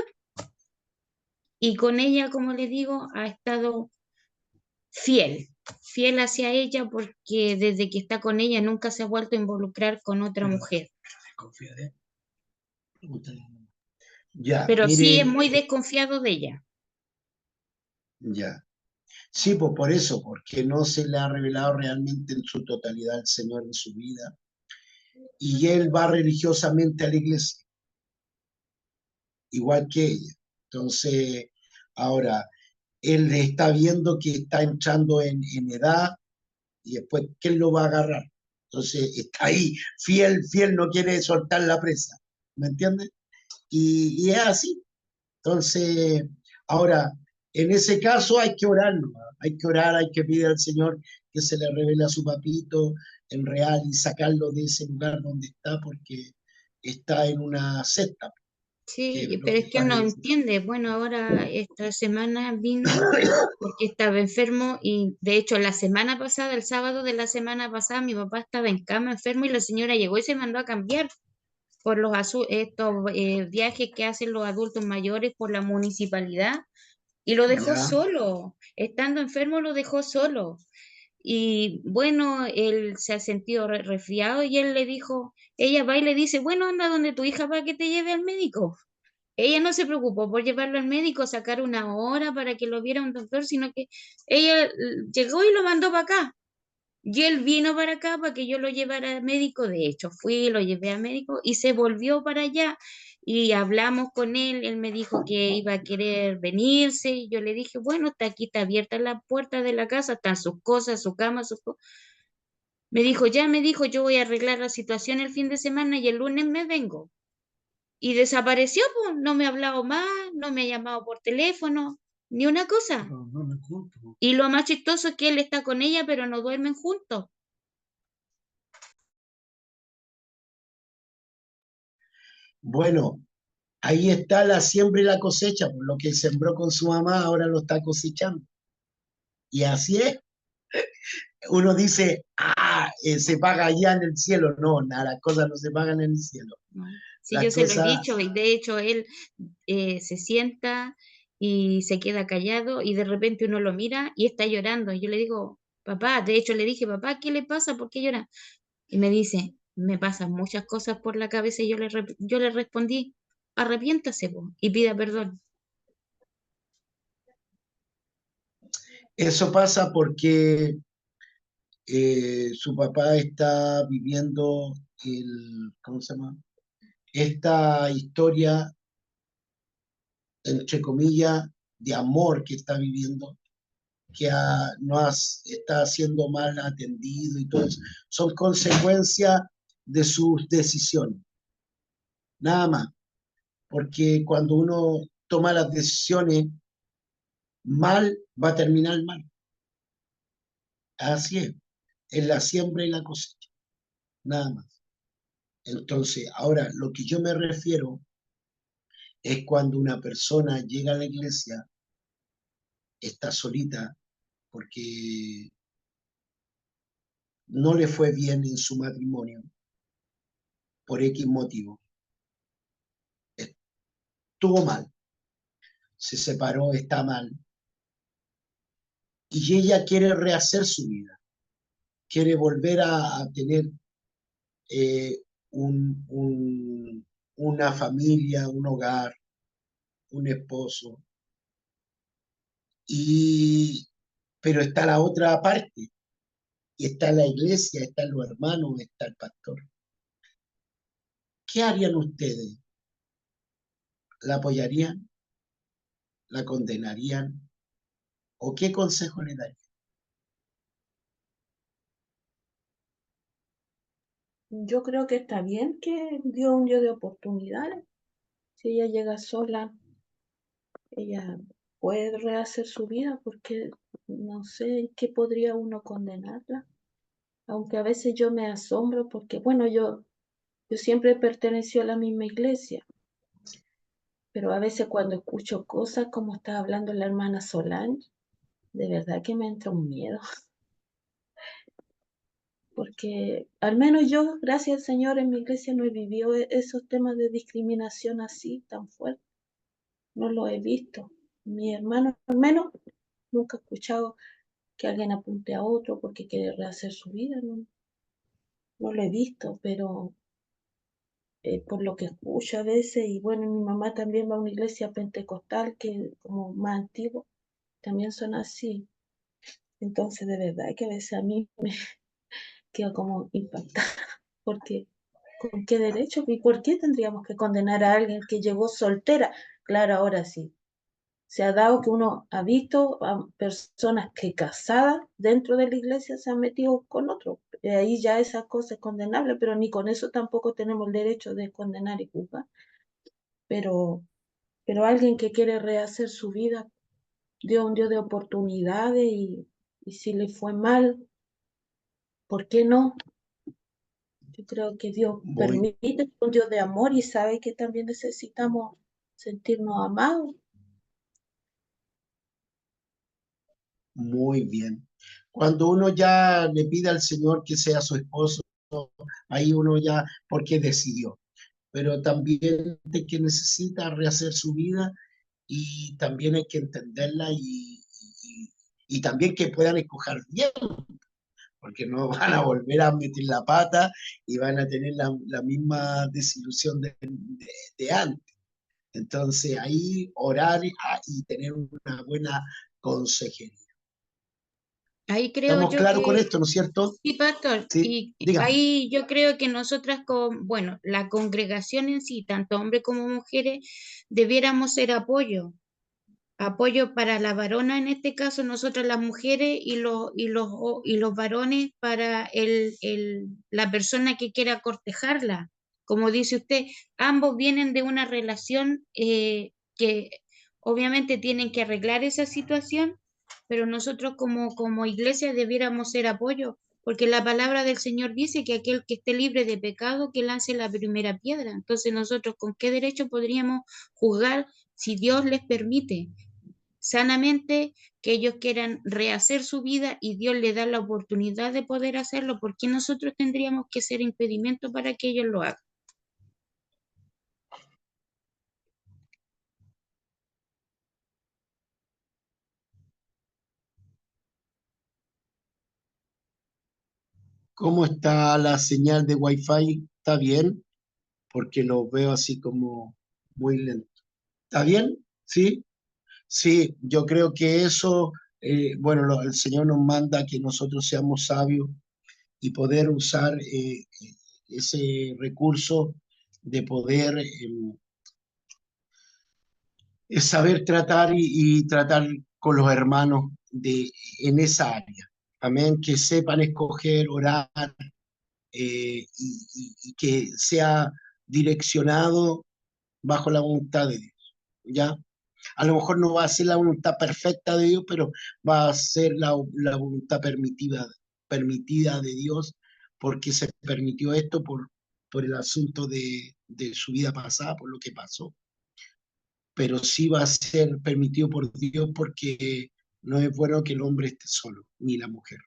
Y con ella, como le digo, ha estado fiel hacia ella, porque desde que está con ella nunca se ha vuelto a involucrar con otra mujer. ya, Pero sí es mire, muy desconfiado de ella. ya. Sí, pues por eso, porque no se le ha revelado realmente en su totalidad el Señor en su vida. Y él va religiosamente a la iglesia, igual que ella. Entonces, ahora, él está viendo que está entrando en edad y después, ¿quién lo va a agarrar? Entonces, está ahí, fiel, no quiere soltar la presa, ¿me entiendes? Y es así. Entonces, ahora, en ese caso hay que orar, ¿no? Hay que orar, hay que pedir al Señor que se le revele a su papito en real y sacarlo de ese lugar donde está, porque está en una secta, que es Sí, lo pero que es que él no parece. entiende. Bueno, ahora esta semana vino porque estaba enfermo, y de hecho la semana pasada, el sábado de la semana pasada, mi papá estaba en cama enfermo y la señora llegó y se mandó a cambiar por estos viajes que hacen los adultos mayores por la municipalidad, y lo dejó Ya, solo. Estando enfermo lo dejó solo. Y bueno, él se ha sentido resfriado y él le dijo, ella va y le dice, bueno, anda donde tu hija para que te lleve al médico. Ella no se preocupó por llevarlo al médico, sacar una hora para que lo viera un doctor, sino que ella llegó y lo mandó para acá. Y él vino para acá para que yo lo llevara al médico. De hecho, fui, lo llevé al médico y se volvió para allá. Y hablamos con él. Él me dijo que iba a querer venirse. Y yo le dije, bueno, está aquí, está abierta la puerta de la casa, están sus cosas, su cama, sus cosas. Me dijo, ya me dijo, yo voy a arreglar la situación el fin de semana y el lunes me vengo. Y desapareció, pues, no me ha hablado más, no me ha llamado por teléfono, ni una cosa. Y lo más chistoso es que él está con ella, pero no duermen juntos. bueno, ahí está la siembra y la cosecha, por lo que sembró con su mamá, ahora lo está cosechando. Y así es. Uno dice, se paga allá en el cielo. No, nada, las cosas no se pagan en el cielo. ¿No? Sí, Las yo se lo he cosas, dicho, y de hecho él se sienta y se queda callado y de repente uno lo mira y está llorando. Y yo le digo, papá, de hecho le dije, papá, ¿qué le pasa? ¿Por qué llora? Y me dice, me pasan muchas cosas por la cabeza y yo le respondí, arrepiéntase po, y pida perdón. Eso pasa porque su papá está viviendo ¿cómo se llama? Esta historia, entre comillas, de amor que está viviendo, que está siendo mal atendido y todo eso. Son consecuencias de sus decisiones, nada más. Porque cuando uno toma las decisiones mal, va a terminar mal. Así es la siembra y la cosecha, nada más. Entonces, ahora, lo que yo me refiero es cuando una persona llega a la iglesia, está solita, porque no le fue bien en su matrimonio, por X motivo. Estuvo mal, se separó, está mal, y ella quiere rehacer su vida, quiere volver a tener eh, una familia, un hogar, un esposo, pero está la otra parte, y está la iglesia, están los hermanos, está el pastor. ¿Qué harían ustedes? ¿La apoyarían? ¿La condenarían? ¿O qué consejo le darían? Yo creo que está bien que Dios un Dios de oportunidades. Si ella llega sola, ella puede rehacer su vida porque no sé en qué podría uno condenarla. Aunque a veces yo me asombro porque, bueno, yo siempre pertenecí a la misma iglesia, pero a veces cuando escucho cosas como está hablando la hermana Solange, de verdad que me entra un miedo. Porque al menos yo, gracias al Señor, en mi iglesia no he vivido esos temas de discriminación así tan fuertes. No lo he visto. Mi hermano, al menos, nunca he escuchado que alguien apunte a otro porque quiere rehacer su vida. No, no lo he visto, pero por lo que escucho a veces, y bueno, mi mamá también va a una iglesia pentecostal que como más antigua, también son así. Entonces, de verdad que a veces a mí me quedo como impactada, porque ¿con qué derecho? ¿Y por qué tendríamos que condenar a alguien que llegó soltera? Claro, ahora sí. Se ha dado que uno ha visto a personas que casadas dentro de la iglesia se han metido con otro. Ahí ya esa cosa es condenable, pero ni con eso tampoco tenemos el derecho de condenar y juzgar. Pero, pero alguien que quiere rehacer su vida, Dios un Dios de oportunidades y si le fue mal, ¿por qué no? Yo creo que Dios Muy, permite, un Dios de amor y sabe que también necesitamos sentirnos amados. muy bien. Cuando uno ya le pide al Señor que sea su esposo, ahí uno ya, porque decidió. Pero también de que necesita rehacer su vida y también hay que entenderla y también que puedan escoger bien, porque no van a volver a meter la pata y van a tener la misma desilusión de antes. Entonces ahí orar y tener una buena consejería. Ahí creo ¿Estamos yo claros con que esto, no es cierto? sí, pastor, Sí, y dígame. ahí yo creo que nosotras bueno, la congregación en sí, tanto hombres como mujeres, debiéramos ser apoyo para la varona, en este caso nosotras las mujeres y los varones para la persona que quiera cortejarla. Como dice usted, ambos vienen de una relación que obviamente tienen que arreglar esa situación, pero nosotros como iglesia debiéramos ser apoyo, porque la palabra del Señor dice que aquel que esté libre de pecado, que lance la primera piedra. Entonces nosotros, ¿con qué derecho podríamos juzgar si Dios les permite sanamente que ellos quieran rehacer su vida y Dios les da la oportunidad de poder hacerlo? ¿Por qué nosotros tendríamos que ser impedimento para que ellos lo hagan? ¿Cómo está la señal de Wi-Fi? ¿Está bien? Porque lo veo así como muy lento. ¿Está bien? ¿Sí? Sí, yo creo que eso, bueno, el Señor nos manda que nosotros seamos sabios y poder usar ese recurso de poder saber tratar y tratar con los hermanos en esa área. Amén, que sepan escoger, orar y que sea direccionado bajo la voluntad de Dios. ¿Ya? A lo mejor no va a ser la voluntad perfecta de Dios, pero va a ser la voluntad permitida de Dios, porque se permitió esto por el asunto de su vida pasada, por lo que pasó. Pero sí va a ser permitido por Dios porque no es bueno que el hombre esté solo, ni la mujer.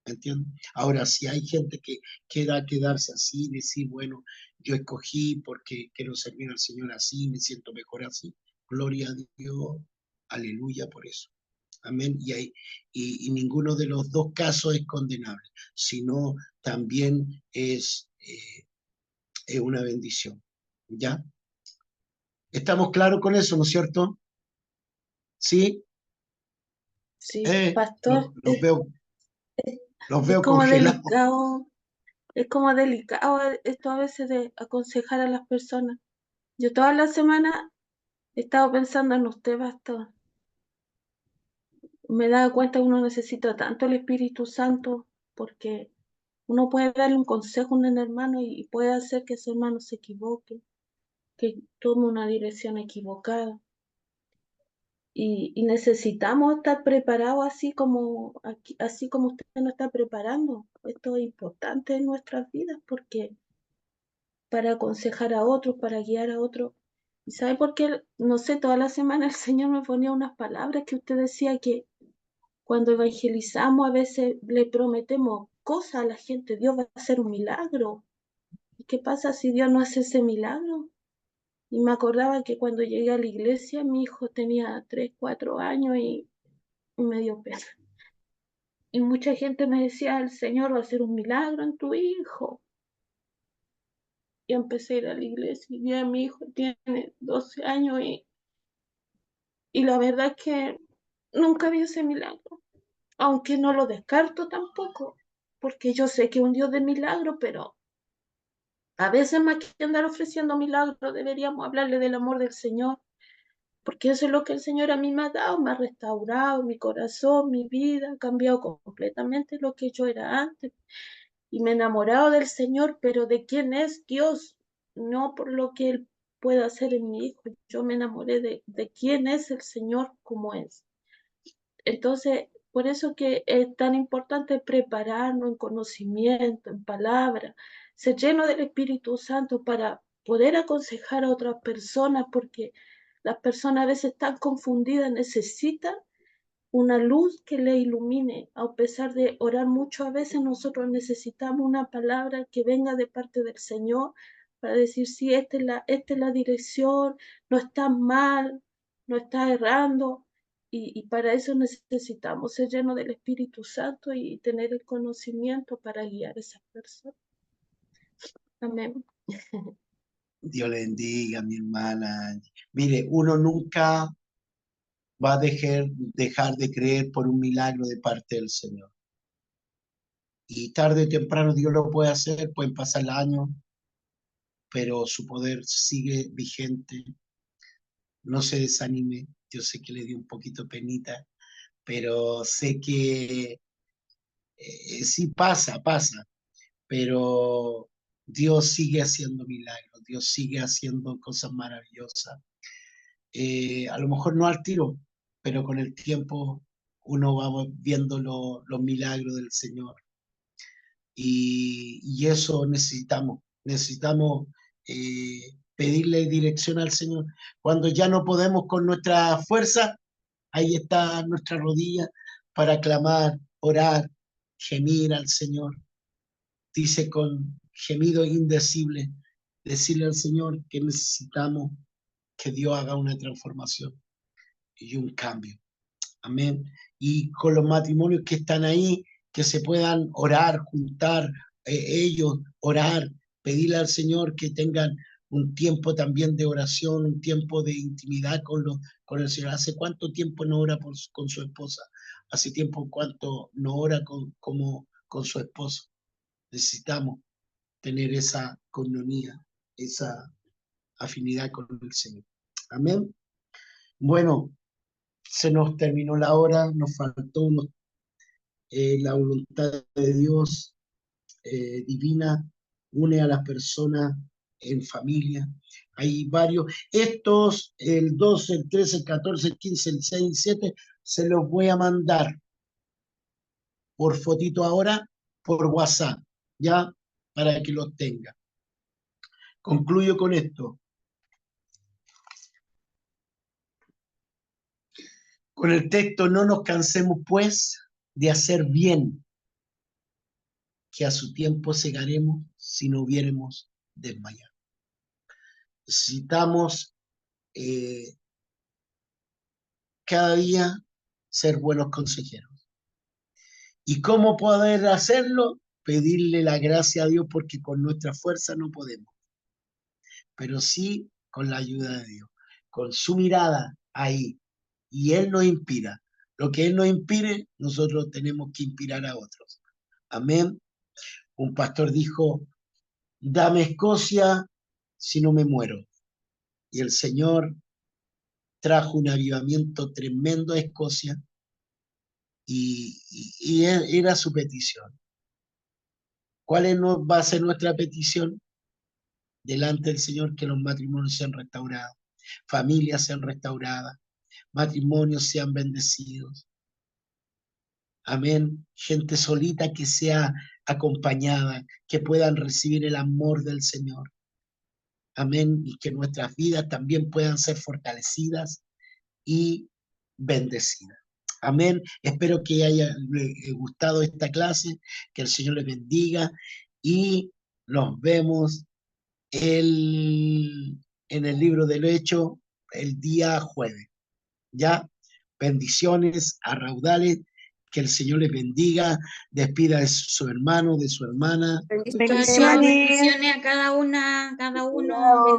¿Me entiendes? Ahora, si hay gente que quiera quedarse así, decir, bueno, yo escogí porque quiero servir al Señor así, me siento mejor así, gloria a Dios, aleluya por eso. Amén. Y ninguno de los dos casos es condenable, sino también es una bendición. ¿Ya? ¿Estamos claros con eso, no es cierto? ¿Sí? Sí, pastor, Los veo, los es veo como congelados. delicado, es como delicado esto a veces de aconsejar a las personas. Yo toda la semana he estado pensando en usted, pastor. Me he dado cuenta que uno necesita tanto el Espíritu Santo porque uno puede darle un consejo a un hermano y puede hacer que ese hermano se equivoque, que tome una dirección equivocada. Y necesitamos estar preparados así como usted nos está preparando. Esto es importante en nuestras vidas porque para aconsejar a otros, para guiar a otros. ¿Y sabe por qué? No sé, toda la semana el Señor me ponía unas palabras que usted decía que cuando evangelizamos a veces le prometemos cosas a la gente, Dios va a hacer un milagro. ¿Y qué pasa si Dios no hace ese milagro? Y me acordaba que cuando llegué a la iglesia mi hijo tenía 3, 4 años y me dio pena. Y mucha gente me decía, el Señor va a hacer un milagro en tu hijo. Y empecé a ir a la iglesia y vi a mi hijo, tiene 12 años y la verdad es que nunca vi ese milagro, aunque no lo descarto tampoco, porque yo sé que es un Dios de milagro, pero a veces más que andar ofreciendo milagros deberíamos hablarle del amor del Señor, porque eso es lo que el Señor a mí me ha dado, me ha restaurado mi corazón, mi vida, ha cambiado completamente lo que yo era antes. Y me he enamorado del Señor, pero de quién es Dios, no por lo que Él puede hacer en mi hijo. Yo me enamoré de quién es el Señor como es. Entonces, por eso que es tan importante prepararnos en conocimiento, en palabra, ser lleno del Espíritu Santo para poder aconsejar a otras personas, porque las personas a veces están confundidas, necesitan una luz que le ilumine. A pesar de orar mucho, a veces nosotros necesitamos una palabra que venga de parte del Señor para decir, sí, esta es la dirección, no estás mal, no estás errando. Y para eso necesitamos ser llenos del Espíritu Santo y tener el conocimiento para guiar a esas personas. Amén. Dios le bendiga, mi hermana. Mire, uno nunca va a dejar de creer por un milagro de parte del Señor. Y tarde o temprano Dios lo puede hacer, pueden pasar años, pero su poder sigue vigente. No se desanime. Yo sé que le dio un poquito penita, pero sé que sí pasa, pero Dios sigue haciendo milagros, Dios sigue haciendo cosas maravillosas. A lo mejor no al tiro, pero con el tiempo uno va viendo los milagros del Señor. Y eso necesitamos pedirle dirección al Señor. Cuando ya no podemos con nuestra fuerza, ahí está nuestra rodilla para clamar, orar, gemir al Señor. Dice con gemido indecible, decirle al Señor que necesitamos que Dios haga una transformación y un cambio. Amén. Y con los matrimonios que están ahí, que se puedan orar, juntar, ellos orar, pedirle al Señor que tengan un tiempo también de oración, un tiempo de intimidad con el Señor. ¿Hace cuánto tiempo no ora con su esposa? ¿Hace tiempo cuánto no ora con su esposo? Necesitamos tener esa coinonía, esa afinidad con el Señor. Amén. Bueno, se nos terminó la hora, nos faltó la voluntad de Dios divina, une a las personas en familia. Hay varios. Estos, el 12, el 13, el 14, el 15, el 6, el 7, se los voy a mandar por fotito ahora, por WhatsApp, ¿ya? Para que los tenga. Concluyo con esto. Con el texto, no nos cansemos pues de hacer bien, que a su tiempo segaremos si no hubiéremos desmayado. Necesitamos cada día ser buenos consejeros. ¿Y cómo poder hacerlo? Pedirle la gracia a Dios, porque con nuestra fuerza no podemos, pero sí con la ayuda de Dios, con su mirada ahí, y Él nos inspira. Lo que Él nos inspire, nosotros tenemos que inspirar a otros. Amén. Un pastor dijo, dame Escocia si no me muero. Y el Señor trajo un avivamiento tremendo a Escocia, y era su petición. ¿Cuál va a ser nuestra petición? Delante del Señor, que los matrimonios sean restaurados, familias sean restauradas, matrimonios sean bendecidos. Amén. Gente solita que sea acompañada, que puedan recibir el amor del Señor. Amén. Y que nuestras vidas también puedan ser fortalecidas y bendecidas. Amén. Espero que haya gustado esta clase, que el Señor les bendiga y nos vemos en el libro del Hecho el día jueves. ¿Ya? Bendiciones a raudales, que el Señor les bendiga, despida de su hermano, de su hermana. Bendiciones a cada una, cada uno.